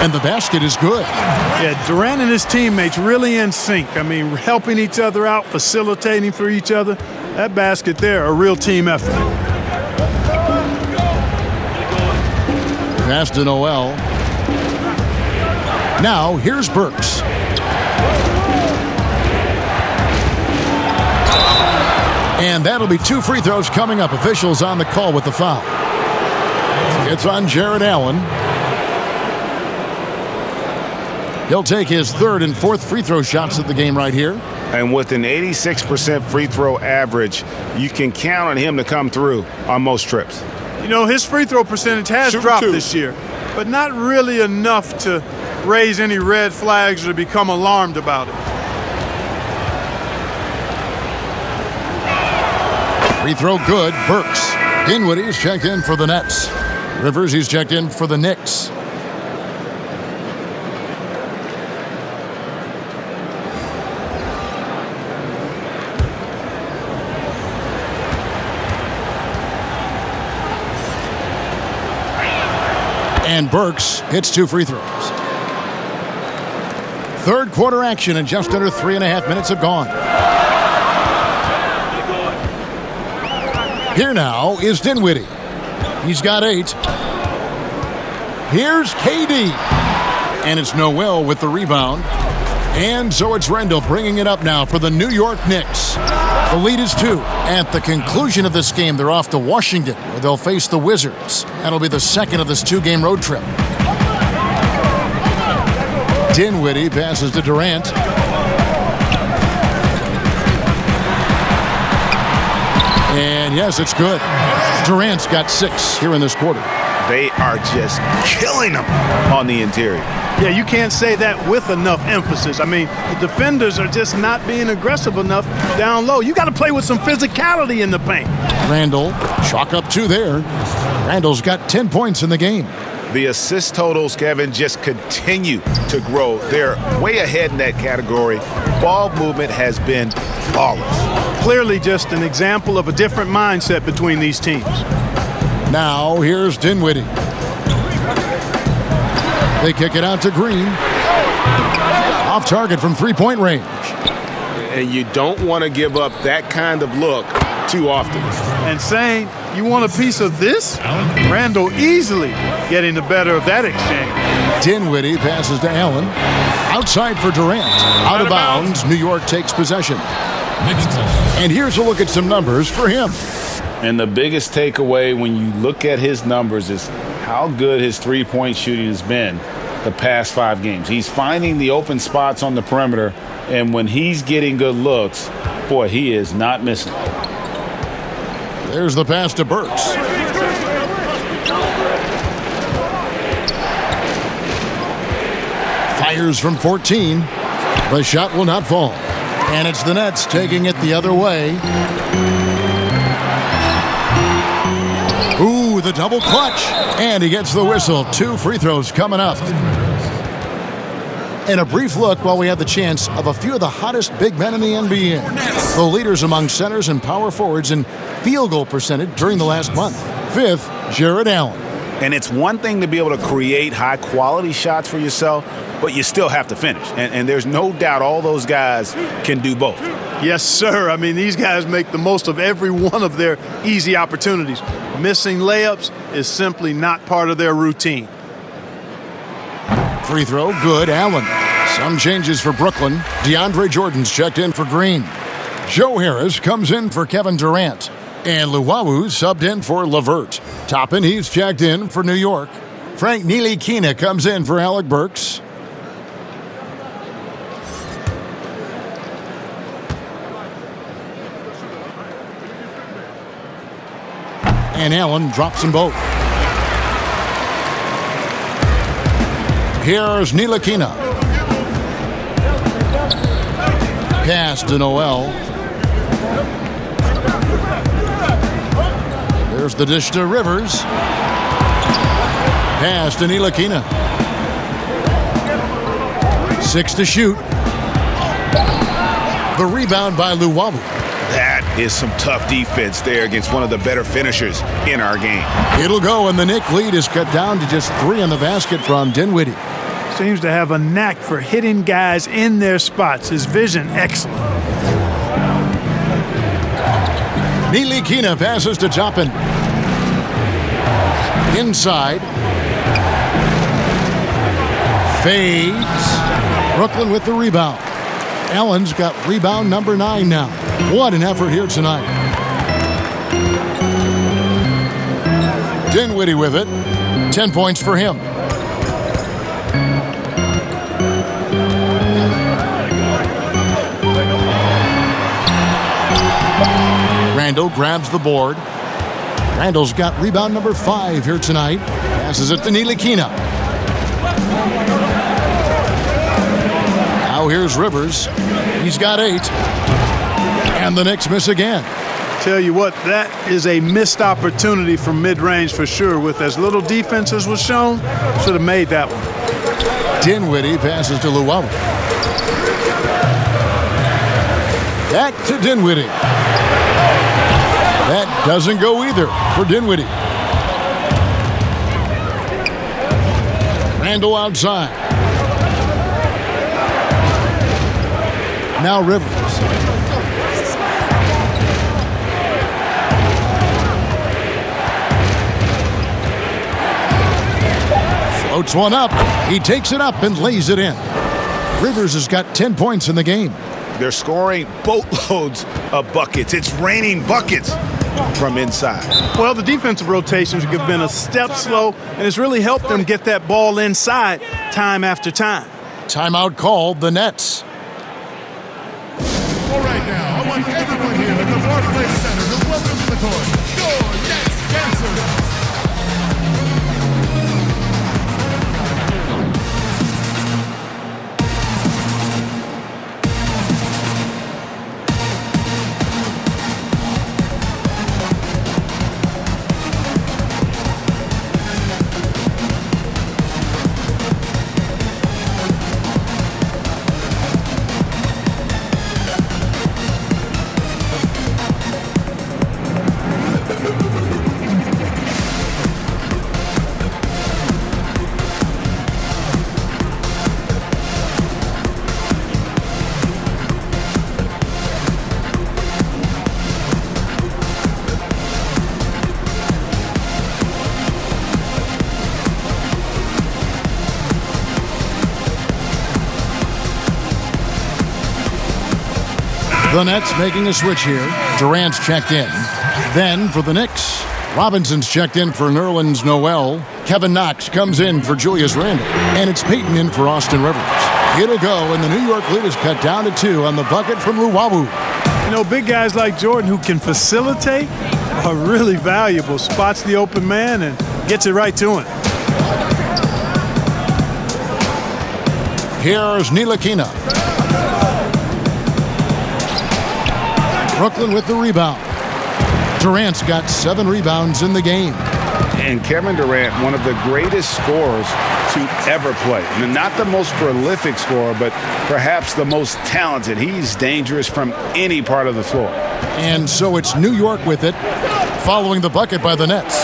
And the basket is good. Yeah, Durant and his teammates really in sync. I mean, helping each other out, facilitating for each other. That basket there, a real team effort. Pass to Noel. Now, here's Burks. And that'll be 2 free throws coming up. Officials on the call with the foul. It's on Jared Allen. He'll take his 3rd and 4th free throw shots of the game right here. And with an 86% free throw average, you can count on him to come through on most trips. You know, his free throw percentage has dropped this year, but not really enough to raise any red flags or to become alarmed about it. Free throw good. Burks. Dinwiddie's checked in for the Nets. Rivers, he's checked in for the Knicks. And Burks hits 2 free throws. Third quarter action, and just under 3.5 minutes have gone. Here now is Dinwiddie. He's got 8. Here's KD. And it's Noel with the rebound. And so it's Rendell bringing it up now for the New York Knicks. The lead is 2. At the conclusion of this game, they're off to Washington, where they'll face the Wizards. That'll be the second of this 2-game road trip. Dinwiddie passes to Durant. And yes, it's good. Durant's got 6 here in this quarter. They are just killing them on the interior. Yeah, you can't say that with enough emphasis. I mean, the defenders are just not being aggressive enough down low. You got to play with some physicality in the paint. Randall, chalk up 2 there. Randall's got 10 points in the game. The assist totals, Kevin, just continue to grow. They're way ahead in that category. Ball movement has been flawless. Clearly just an example of a different mindset between these teams. Now here's Dinwiddie. They kick it out to Green. Off target from three-point range. And you don't want to give up that kind of look too often. And saying, you want a piece of this? Randall easily getting the better of that exchange. Dinwiddie passes to Allen. Outside for Durant. Out of bounds. New York takes possession. And here's a look at some numbers for him. And the biggest takeaway when you look at his numbers is how good his three-point shooting has been the past 5 games. He's finding the open spots on the perimeter, and when he's getting good looks, boy, he is not missing. There's the pass to Burks. Fires from 14. The shot will not fall. And it's the Nets taking it the other way. Ooh, the double clutch. And he gets the whistle. 2 free throws coming up. And a brief look while we have the chance of a few of the hottest big men in the NBA. The leaders among centers and power forwards in field goal percentage during the last month. 5th, Jared Allen. And it's one thing to be able to create high-quality shots for yourself, but you still have to finish. And there's no doubt all those guys can do both. Yes, sir. I mean, these guys make the most of every one of their easy opportunities. Missing layups is simply not part of their routine. Free throw, good. Allen. Some changes for Brooklyn. Deandre Jordan's checked in for Green. Joe Harris comes in for Kevin Durant. And Luwawu subbed in for LeVert. Toppin, he's checked in for New York. Frank Ntilikina comes in for Alec Burks. And Allen drops them both. Here's Ntilikina. Pass to Noel. There's the dish to Rivers. Pass to Ntilikina. 6 to shoot. The rebound by Luwawu. That is some tough defense there against one of the better finishers in our game. It'll go, and the Knicks lead is cut down to just 3 in the basket from Dinwiddie. Seems to have a knack for hitting guys in their spots. His vision, excellent. Ntilikina passes to Toppin. Inside. Fades. Brooklyn with the rebound. Allen's got rebound number 9 now. What an effort here tonight. Dinwiddie with it. 10 points for him. Randall grabs the board. Randall's got rebound number 5 here tonight. Passes it to Ntilikina. Now here's Rivers. He's got 8. And the Knicks miss again. Tell you what, that is a missed opportunity from mid-range for sure. With as little defense as was shown, should have made that one. Dinwiddie passes to Luwawu. Back to Dinwiddie. That doesn't go either for Dinwiddie. Randall outside. Now Rivers. Floats one up. He takes it up and lays it in. Rivers has got 10 points in the game. They're scoring boatloads of buckets. It's raining buckets from inside. Well, the defensive rotations have been a step slow, and it's really helped them get that ball inside time after time. Timeout called the Nets. All right now, I want everyone here at the Barclays Center to welcome to the court your Nets dancers. The Nets making a switch here. Durant's checked in. Then for the Knicks, Robinson's checked in for Nerlens Noel. Kevin Knox comes in for Julius Randle. And it's Payton in for Austin Rivers. It'll go, and the New York lead is cut down to 2 on the bucket from Luwawu. You know, big guys like Jordan who can facilitate are really valuable. Spots the open man and gets it right to him. Here's Ntilikina. Brooklyn with the rebound. Durant's got 7 rebounds in the game. And Kevin Durant, one of the greatest scorers to ever play. I mean, not the most prolific scorer, but perhaps the most talented. He's dangerous from any part of the floor. And so it's New York with it, following the bucket by the Nets.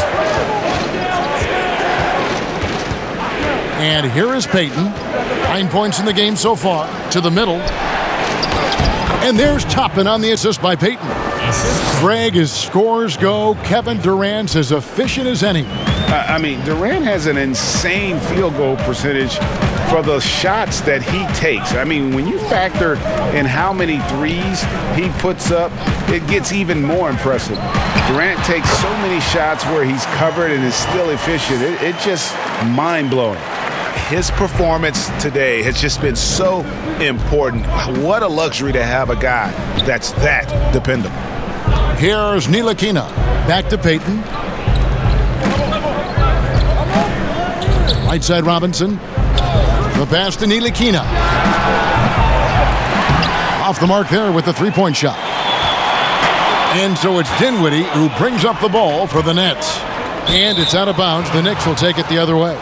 And here is Payton. 9 points in the game so far. To the middle. And there's Toppin on the assist by Payton. Greg, as scores go, Kevin Durant's as efficient as any. I mean, Durant has an insane field goal percentage for the shots that he takes. I mean, when you factor in how many threes he puts up, it gets even more impressive. Durant takes so many shots where he's covered and is still efficient. It's just mind-blowing. His performance today has just been so important. What a luxury to have a guy that's that dependable. Here's Ntilikina. Back to Payton. Right side Robinson. The pass to Ntilikina. Off the mark there with the three-point shot. And so it's Dinwiddie who brings up the ball for the Nets. And it's out of bounds. The Knicks will take it the other way.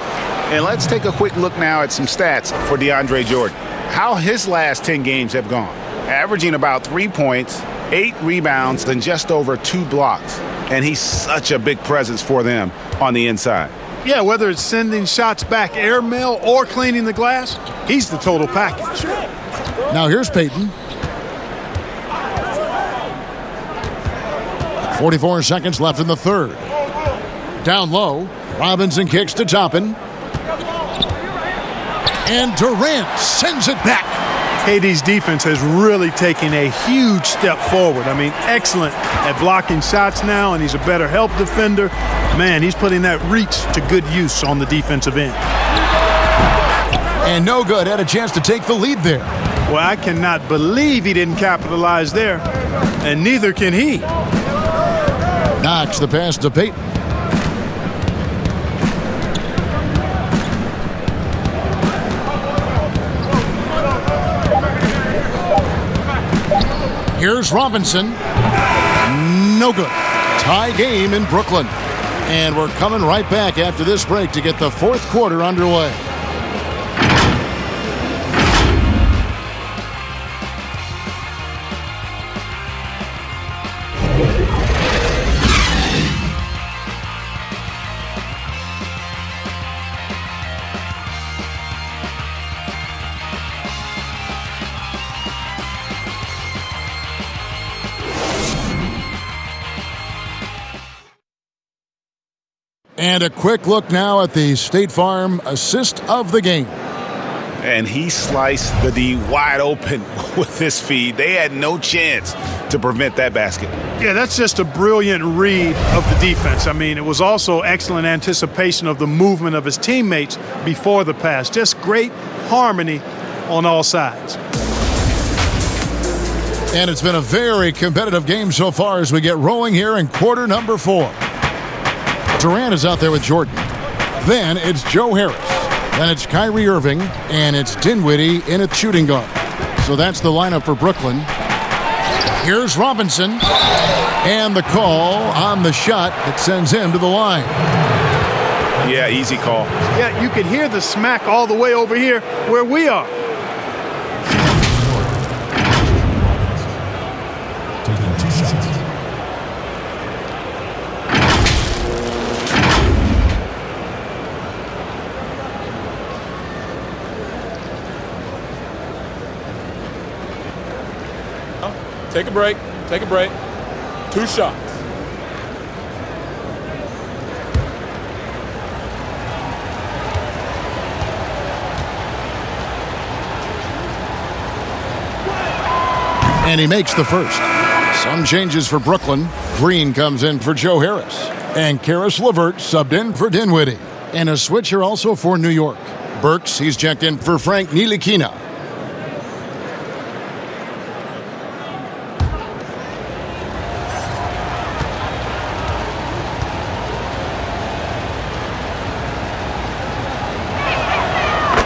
And let's take a quick look now at some stats for Deandre Jordan. How his last 10 games have gone. Averaging about 3 points, 8 rebounds, and just over 2 blocks. And he's such a big presence for them on the inside. Yeah, whether it's sending shots back airmail or cleaning the glass, he's the total package. Now here's Payton. 44 seconds left in the third. Down low, Robinson kicks to Toppin. And Durant sends it back. KD's defense has really taken a huge step forward. I mean, excellent at blocking shots now, and he's a better help defender. Man, he's putting that reach to good use on the defensive end. And no good. Had a chance to take the lead there. Well, I cannot believe he didn't capitalize there, and neither can he. Knox the pass to Payton. Here's Robinson. No good. Tie game in Brooklyn. And we're coming right back after this break to get the fourth quarter underway. And a quick look now at the State Farm assist of the game. And he sliced the D wide open with this feed. They had no chance to prevent that basket. Yeah, that's just a brilliant read of the defense. I mean, it was also excellent anticipation of the movement of his teammates before the pass. Just great harmony on all sides. And it's been a very competitive game so far as we get rolling here in quarter number 4. Durant is out there with Jordan. Then it's Joe Harris. Then it's Kyrie Irving. And it's Dinwiddie in a shooting guard. So that's the lineup for Brooklyn. Here's Robinson. And the call on the shot that sends him to the line. Yeah, easy call. Yeah, you can hear the smack all the way over here where we are. Taking 2 shots. Take a break. Take a break. 2 shots. And he makes the first. Some changes for Brooklyn. Green comes in for Joe Harris. And Karis LeVert subbed in for Dinwiddie. And a switch here also for New York. Burks, he's checked in for Frank Ntilikina.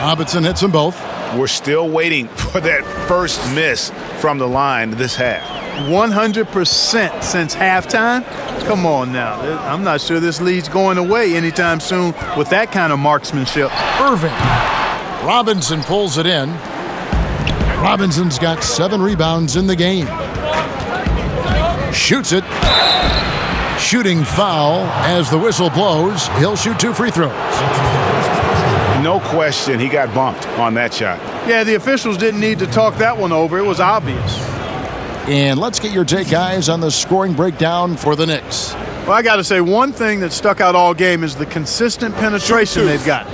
Robinson hits them both. We're still waiting for that first miss from the line this half. 100% since halftime? Come on now. I'm not sure this lead's going away anytime soon with that kind of marksmanship. Irving. Robinson pulls it in. Robinson's got 7 rebounds in the game. Shoots it. Shooting foul as the whistle blows. He'll shoot 2 free throws. No question, he got bumped on that shot. Yeah, the officials didn't need to talk that one over. It was obvious. And let's get your take, guys, on the scoring breakdown for the Knicks. Well, I got to say, one thing that stuck out all game is the consistent penetration they've got.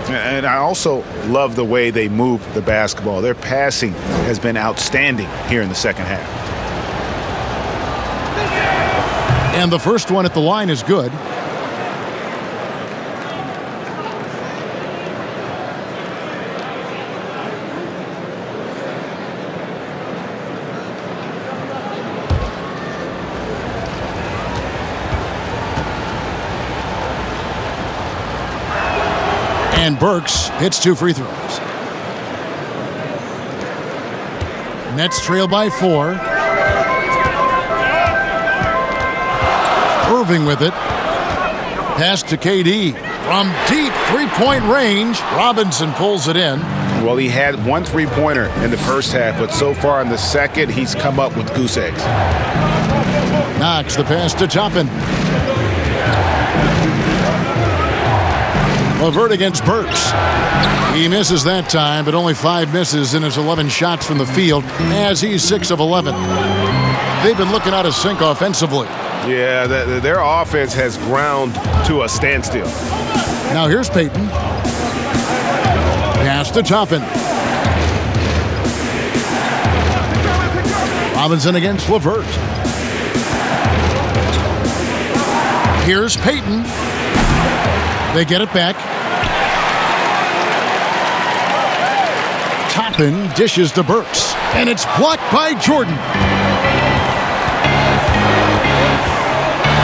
And I also love the way they move the basketball. Their passing has been outstanding here in the second half. And the first one at the line is good. And Burks hits 2 free throws. Nets trail by 4. Irving with it. Pass to KD. From deep three-point range, Robinson pulls it in. Well, he had 1 3-pointer in the first half, but so far in the second, he's come up with goose eggs. Knox the pass to Toppin. LeVert against Burks. He misses that time, but only 5 misses in his 11 shots from the field as he's 6 of 11. They've been looking out of sync offensively. Yeah, their offense has ground to a standstill. Now here's Payton. Pass to Toppin. Robinson against LeVert. Here's Payton. They get it back. Toppin dishes to Burks, and it's blocked by Jordan.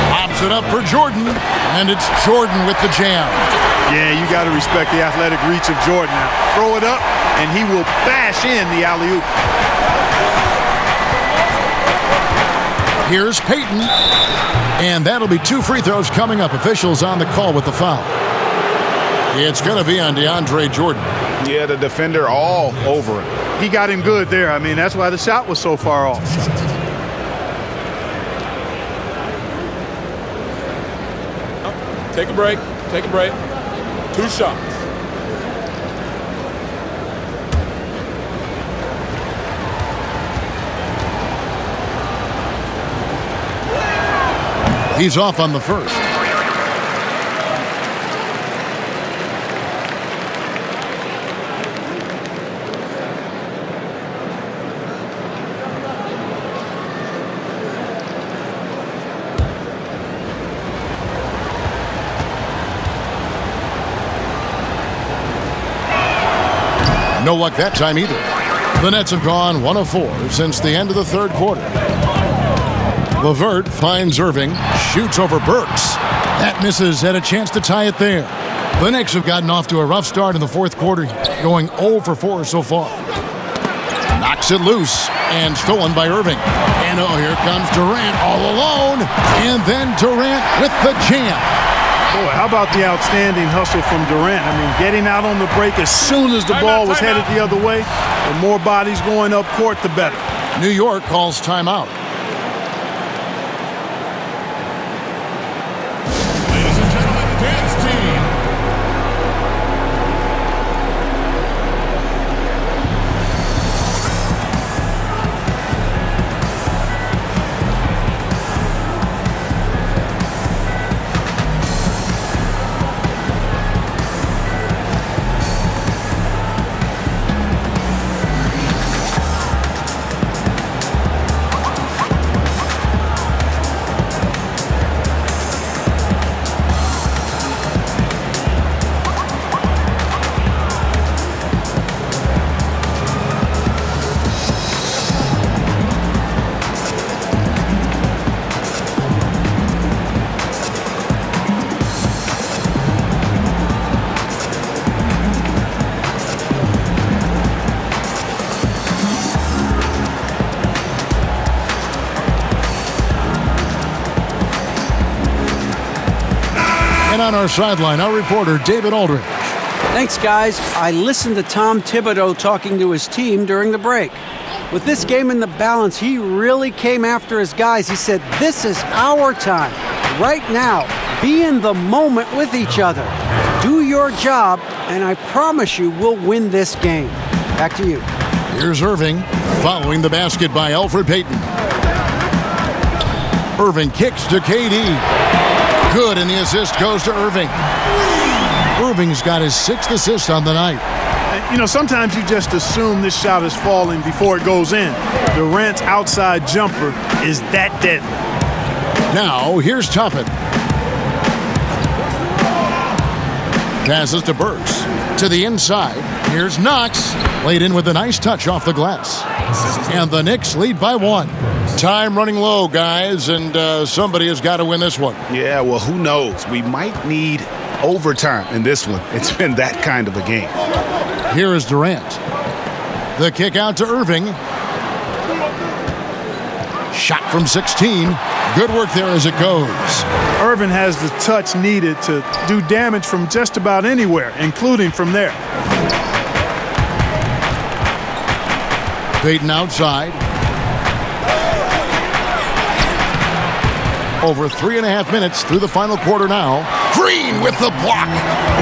Pops it up for Jordan, and it's Jordan with the jam. Yeah, you got to respect the athletic reach of Jordan. Now, throw it up, and he will bash in the alley-oop. Here's Payton, and that'll be 2 free throws coming up. Officials on the call with the foul. It's going to be on Deandre Jordan. Yeah, the defender all over him. He got him good there. I mean, that's why the shot was so far off. Take a break. Take a break. 2 shots. He's off on the first. No luck that time either. The Nets have gone 1 of 4 since the end of the third quarter. LeVert finds Irving, shoots over Burks. That misses, had a chance to tie it there. The Knicks have gotten off to a rough start in the fourth quarter, going 0 for 4 so far. Knocks it loose and stolen by Irving. And oh, here comes Durant all alone. And then Durant with the jam. Boy, how about the outstanding hustle from Durant? I mean, getting out on the break as soon as the ball was headed the other way. The more bodies going up court, the better. New York calls timeout. Ladies and gentlemen, dance team. on our sideline, our reporter, David Aldridge. Thanks, guys. I listened to Tom Thibodeau talking to his team during the break. With this game in the balance, he really came after his guys. He said, this is our time. Right now, be in the moment with each other. Do your job, and I promise you we'll win this game. Back to you. Here's Irving, following the basket by Elfrid Payton. Irving kicks to KD. Good, and the assist goes to Irving. Irving's got his 6th assist on the night. You know, sometimes you just assume this shot is falling before it goes in. Durant's outside jumper is that deadly. Now, here's Toppin. Passes to Burks. To the inside. Here's Knox. Laid in with a nice touch off the glass. And the Knicks lead by 1. Time running low, guys, and somebody has got to win this one. Yeah, well, who knows? We might need overtime in this one. It's been that kind of a game. Here is Durant. The kick out to Irving. Shot from 16. Good work there as it goes. Irving has the touch needed to do damage from just about anywhere, including from there. Payton outside. Over 3.5 minutes through the final quarter now. Green with the block.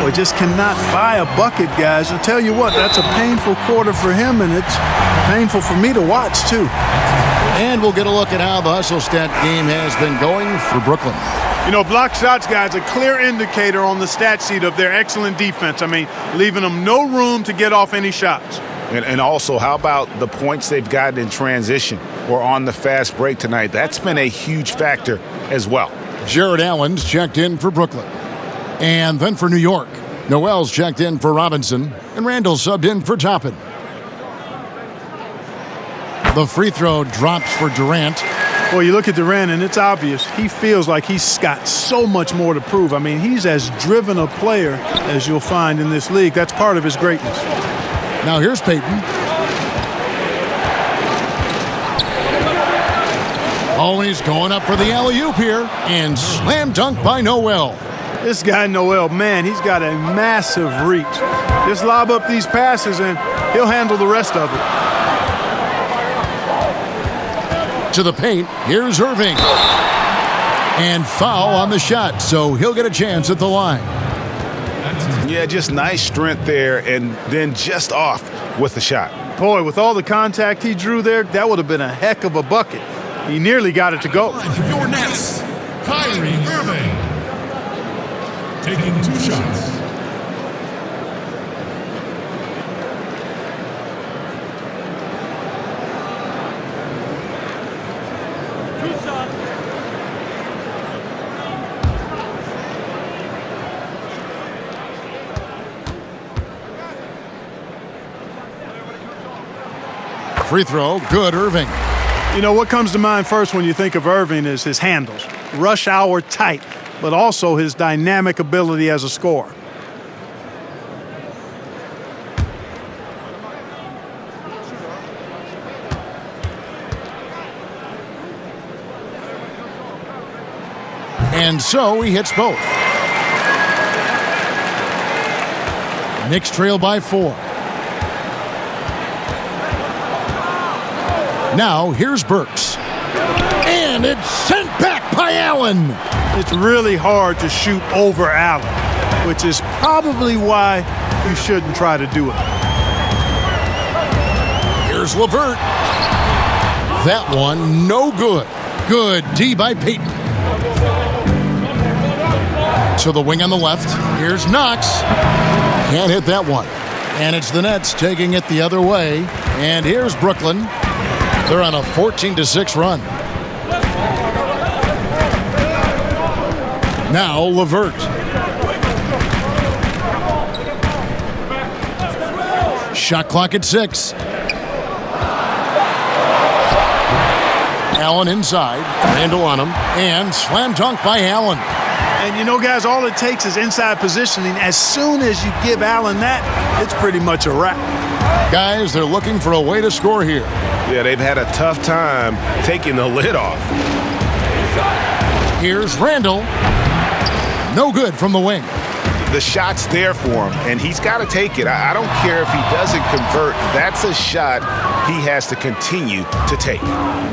Boy, just cannot buy a bucket, guys. I'll tell you what, that's a painful quarter for him, and it's painful for me to watch, too. And we'll get a look at how the hustle stat game has been going for Brooklyn. You know, block shots, guys, a clear indicator on the stat sheet of their excellent defense. I mean, leaving them no room to get off any shots. And also, how about the points they've gotten in transition or on the fast break tonight? That's been a huge factor as well. Jared Allen's checked in for Brooklyn. And then for New York, Noel's checked in for Robinson, and Randall subbed in for Toppin. The free throw drops for Durant. Well, you look at Durant, and it's obvious. He feels like he's got so much more to prove. I mean, he's as driven a player as you'll find in this league. That's part of his greatness. Now here's Payton. Oh, he's going up for the alley-oop here, and slam dunk by Noel. This guy, Noel, man, he's got a massive reach. Just lob up these passes, and he'll handle the rest of it. To the paint, here's Irving. And foul on the shot, so he'll get a chance at the line. Yeah, just nice strength there, and then just off with the shot. Boy, with all the contact he drew there, that would have been a heck of a bucket. He nearly got it to go. For your Nets, Kyrie Irving. Taking 2 shots. Free throw, good, Irving. You know, what comes to mind first when you think of Irving is his handles. Rush hour tight, but also his dynamic ability as a scorer. And so he hits both. Knicks trail by 4. Now, here's Burks. And it's sent back by Allen. It's really hard to shoot over Allen, which is probably why you shouldn't try to do it. Here's LeVert. That one, no good. Good D by Payton. To the wing on the left. Here's Knox. Can't hit that one. And it's the Nets taking it the other way. And here's Brooklyn. They're on a 14-6 run. Now LeVert. Shot clock at 6. Allen inside. Randall on him. And slam dunk by Allen. And you know, guys, all it takes is inside positioning. As soon as you give Allen that, it's pretty much a wrap. Guys, they're looking for a way to score here. Yeah, they've had a tough time taking the lid off. Here's Randall. No good from the wing. The shot's there for him, and he's got to take it. I don't care if he doesn't convert. That's a shot he has to continue to take.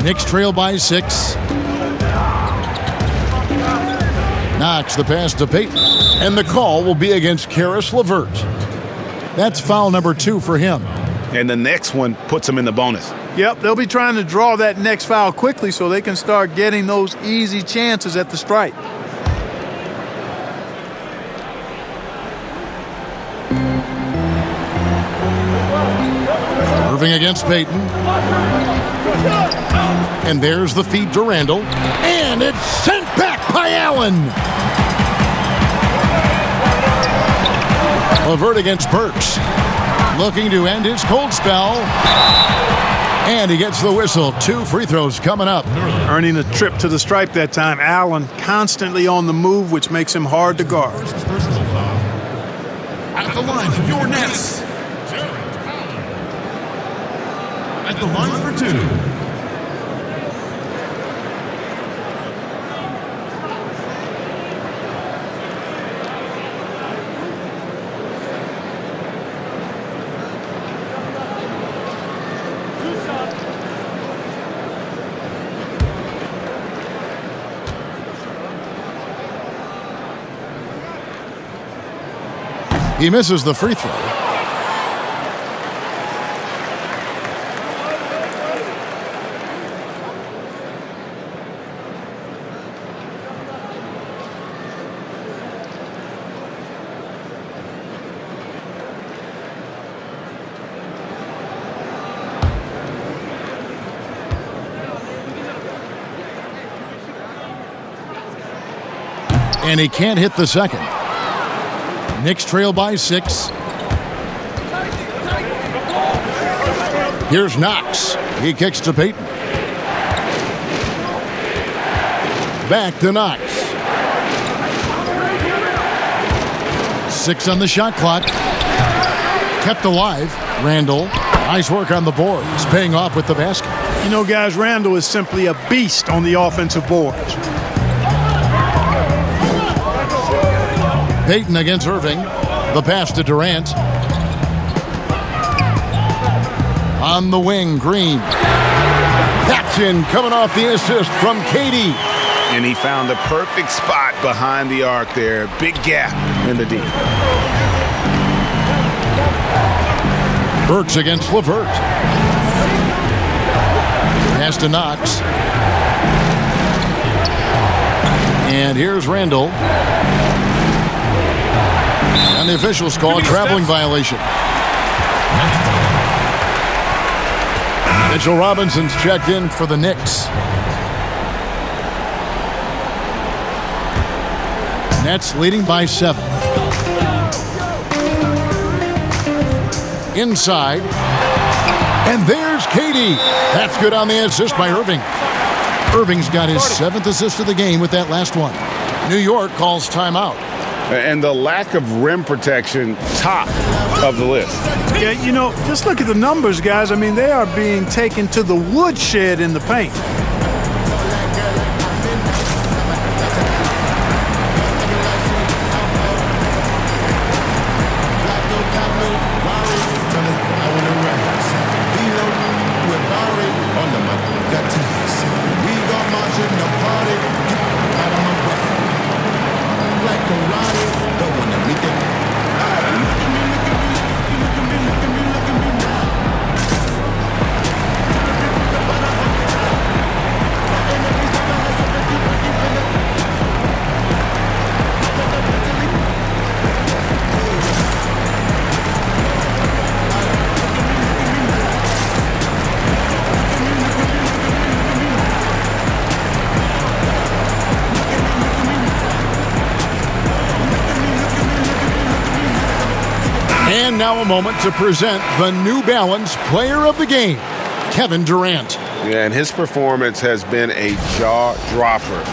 Knicks trail by 6. Knox the pass to Payton, and the call will be against Karis LeVert. That's foul number 2 for him. And the next one puts him in the bonus. Yep, they'll be trying to draw that next foul quickly so they can start getting those easy chances at the stripe. Irving against Payton. And there's the feed to Randall. And it's sent back by Allen. LeVert against Burks. Looking to end his cold spell. And he gets the whistle. 2 free throws coming up. Earning a trip to the stripe that time. Allen constantly on the move, which makes him hard to guard. At the line for your Nets. At the line for 2. He misses the free throw. And he can't hit the second. Knicks trail by 6. Here's Knox. He kicks to Payton. Back to Knox. 6 on the shot clock. Kept alive. Randall. Nice work on the boards. Paying off with the basket. You know, guys, Randall is simply a beast on the offensive boards. Payton against Irving. The pass to Durant. On the wing, Green. That's in, coming off the assist from Katie. And he found the perfect spot behind the arc there. Big gap in the D. Burks against LeVert. Pass to Knox. And here's Randall. And the officials call a traveling violation. Mitchell Robinson's checked in for the Knicks. Nets leading by 7. Inside. And there's Katie. That's good on the assist by Irving. Irving's got his 7th assist of the game with that last one. New York calls timeout. And the lack of rim protection, top of the list. Yeah, you know, just look at the numbers, guys. I mean, they are being taken to the woodshed in the paint. And now a moment to present the New Balance Player of the Game, Kevin Durant. Yeah, and his performance has been a jaw-dropper.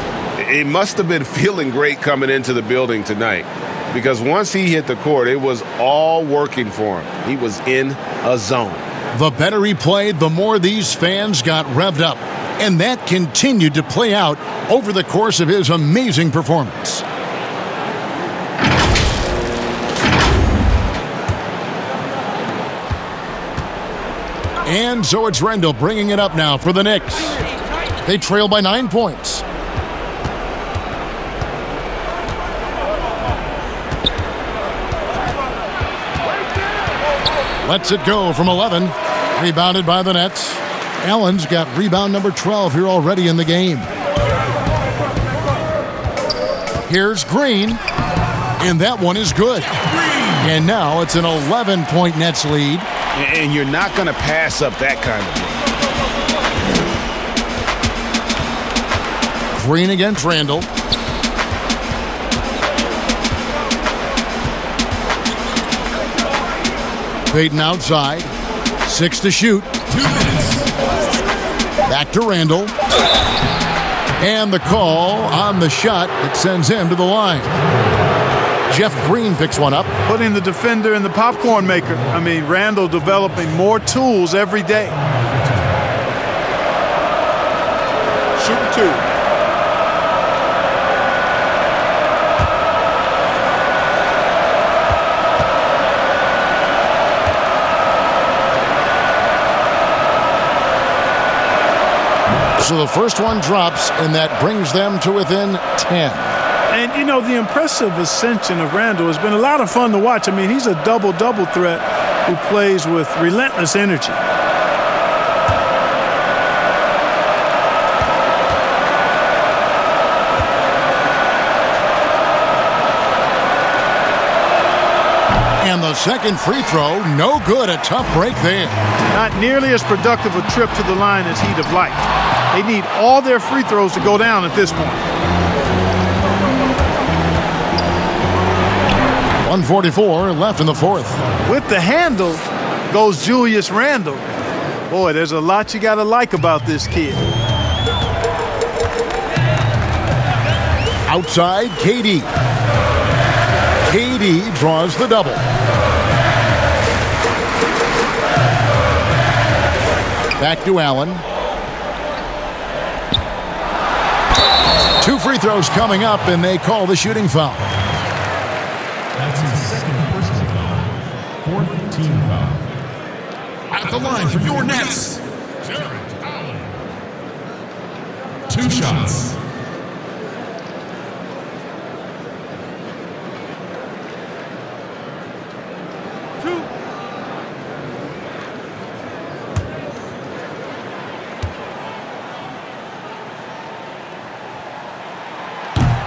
He must have been feeling great coming into the building tonight because once he hit the court, it was all working for him. He was in a zone. The better he played, the more these fans got revved up. And that continued to play out over the course of his amazing performance. And so it's Randall bringing it up now for the Knicks. They trail by 9 points. Lets it go from 11. Rebounded by the Nets. Allen's got rebound number 12 here already in the game. Here's Green. And that one is good. And now it's an 11-point Nets lead. And you're not going to pass up that kind of Green against Randall. Payton outside. 6 to shoot. 2 minutes. Back to Randall. And the call on the shot that sends him to the line. Jeff Green picks one up. Putting the defender in the popcorn maker. I mean, Randall developing more tools every day. Shooting 2. So the first one drops, and that brings them to within 10. And, you know, the impressive ascension of Randall has been a lot of fun to watch. I mean, he's a double-double threat who plays with relentless energy. And the second free throw, no good. A tough break there. Not nearly as productive a trip to the line as he'd have liked. They need all their free throws to go down at this point. 1:44 left in the fourth. With the handle goes Julius Randle. Boy, there's a lot you got to like about this kid. Outside, KD. KD draws the double. Back to Allen. 2 free throws coming up, and they call the shooting foul. That's his second personal foul. 4th team foul. At the line for your Nets, Jarrett Allen. 2 shots.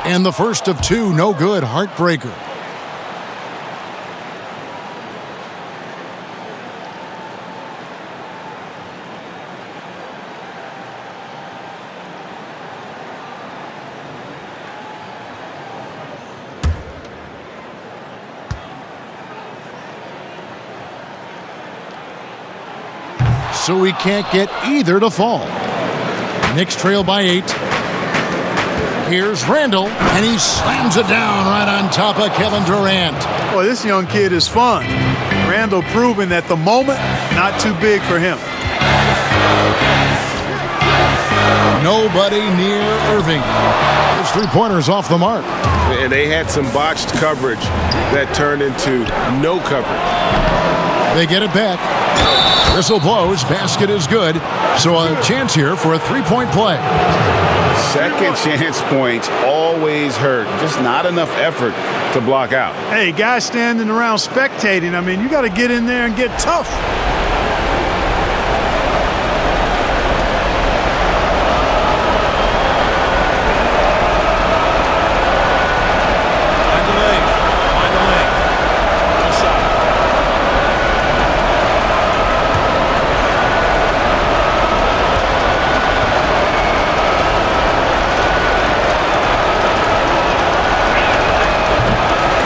And the first of 2, no good. Heartbreaker. So we can't get either to fall. Knicks trail by 8. Here's Randall, and he slams it down right on top of Kevin Durant. Boy, this young kid is fun. Randall proving that the moment, not too big for him. Nobody near Irving. His 3-pointers off the mark. And they had some botched coverage that turned into no coverage. They get it back. Whistle blows, basket is good. So a chance here for a 3-point play. Second chance points always hurt. Just not enough effort to block out. Hey, guys standing around spectating, I mean, you got to get in there and get tough.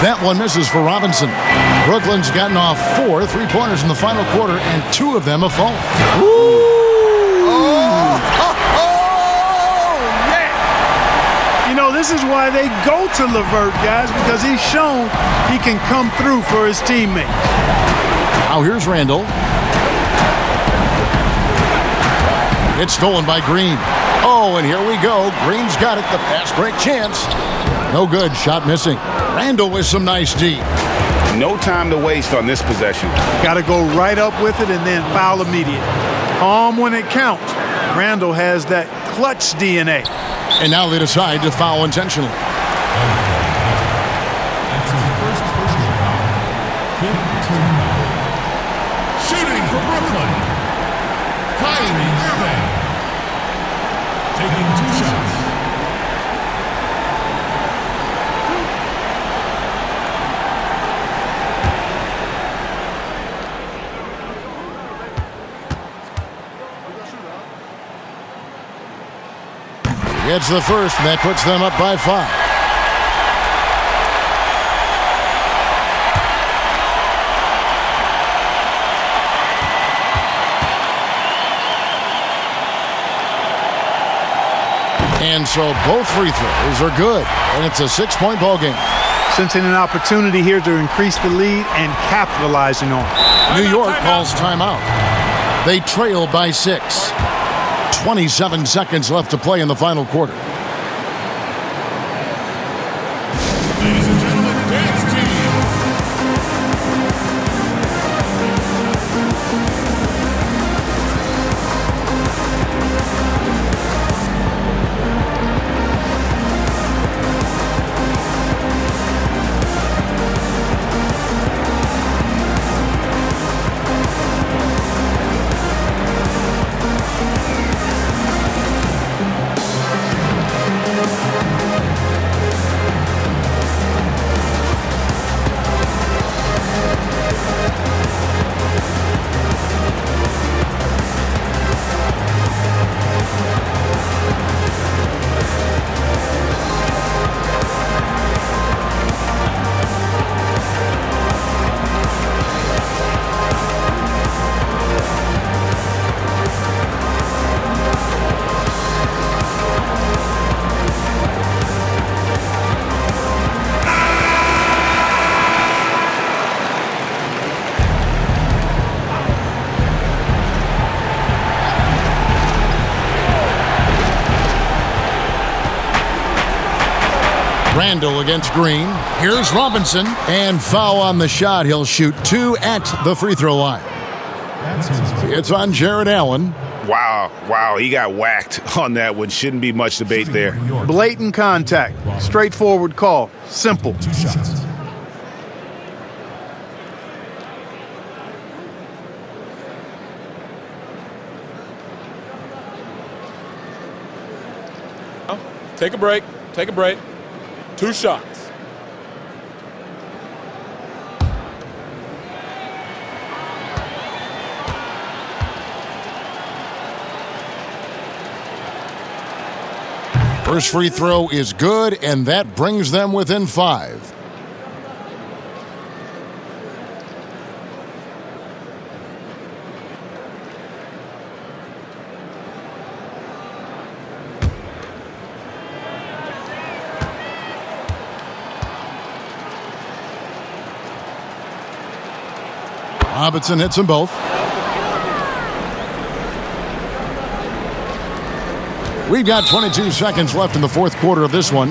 That one misses for Robinson. Brooklyn's gotten off 4 3-pointers in the final quarter, and 2 of them have fallen. Yeah! You know, this is why they go to LeVert, guys, because he's shown he can come through for his teammates. Now here's Randall. It's stolen by Green. Oh, and here we go. Green's got it. The fast break chance. No good. Shot missing. Randall with some nice D. No time to waste on this possession. Got to go right up with it and then foul immediate. Calm when it counts. Randall has that clutch DNA. And now they decide to foul intentionally. That's his first personal foul. 15 foul. Shooting for Brooklyn. Kyrie Irving. Taking 2 shots. Gets the first, and that puts them up by 5. And so both free throws are good, and it's a 6-point ball game. Sensing an opportunity here to increase the lead and capitalizing on it. New York calls timeout. They trail by 6. 27 seconds left to play in the final quarter. Ladies and gentlemen, dance team. Randall against Green. Here's Robinson, and foul on the shot. He'll shoot 2 at the free throw line. It's on Jared Allen. Wow, he got whacked on that one. Shouldn't be much debate there. Blatant contact. Straightforward call. Simple. 2 shots. Take a break. Take a break. 2 shots. First free throw is good, and that brings them within 5. Robinson hits them both. We've got 22 seconds left in the fourth quarter of this one,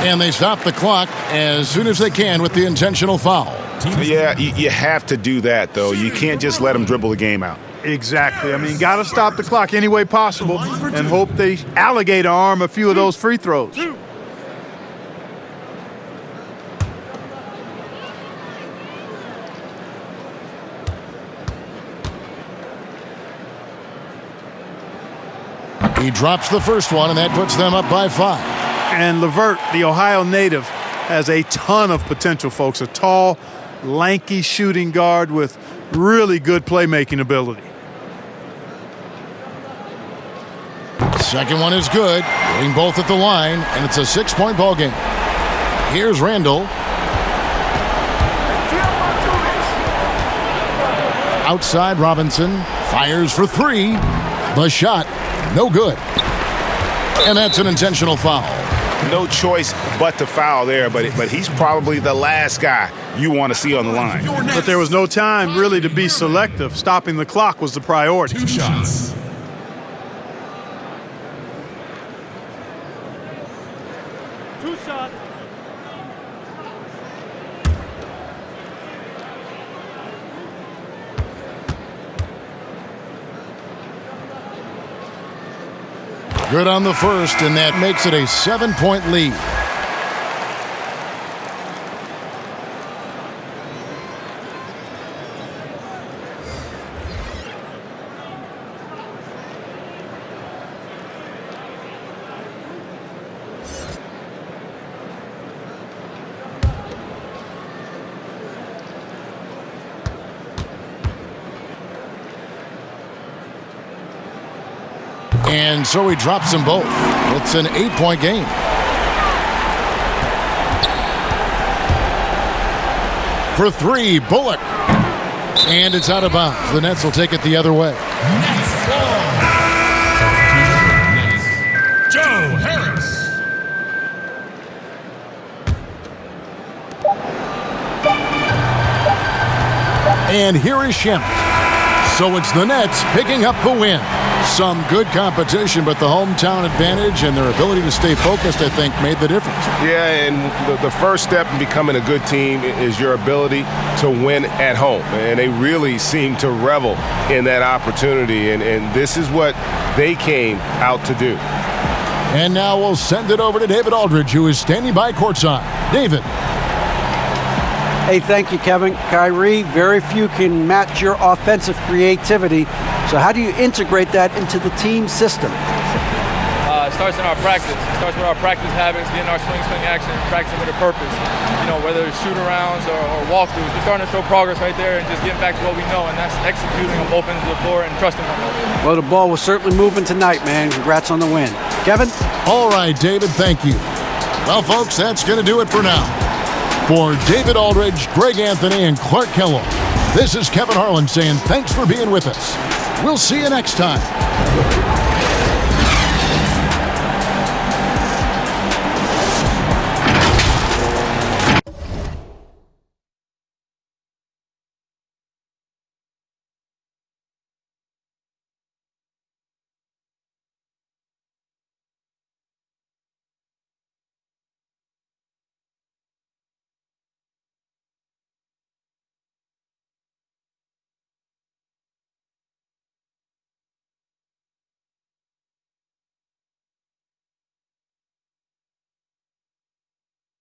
and they stop the clock as soon as they can with the intentional foul. Yeah, you have to do that, though. You can't just let them dribble the game out. Exactly. I mean, got to stop the clock any way possible and hope they alligator arm a few of those free throws. He drops the first one, and that puts them up by 5. And Levert, the Ohio native, has a ton of potential, folks. A tall, lanky shooting guard with really good playmaking ability. Second one is good, hitting both at the line, and it's a 6-point ball game. Here's Randall. Outside Robinson, fires for 3. The shot, no good. And that's an intentional foul. No choice but to foul there, but he's probably the last guy you want to see on the line. But there was no time really to be selective. Stopping the clock was the priority. 2 shots. Good on the first, and that makes it a 7-point lead. And so he drops them both. It's an 8-point game. For three, Bullock. And it's out of bounds. The Nets will take it the other way. Nets ball. Joe Harris. And here is Shemet. So it's the Nets picking up the win. Some good competition, but the hometown advantage and their ability to stay focused, I think, made the difference. Yeah, and the first step in becoming a good team is your ability to win at home. And they really seem to revel in that opportunity, and this is what they came out to do. And now we'll send it over to David Aldridge, who is standing by courtside. David. Hey, thank you, Kevin. Kyrie, very few can match your offensive creativity. So how do you integrate that into the team system? It starts in our practice. It starts with our practice habits, getting our swing action, practicing with a purpose. You know, whether it's shoot-arounds or walkthroughs, we're starting to show progress right there and just getting back to what we know, and that's executing on both ends of the floor and trusting one another. Well, the ball was certainly moving tonight, man. Congrats on the win. Kevin? All right, David, thank you. Well, folks, that's going to do it for now. For David Aldridge, Greg Anthony, and Clark Kellogg, this is Kevin Harlan saying thanks for being with us. We'll see you next time.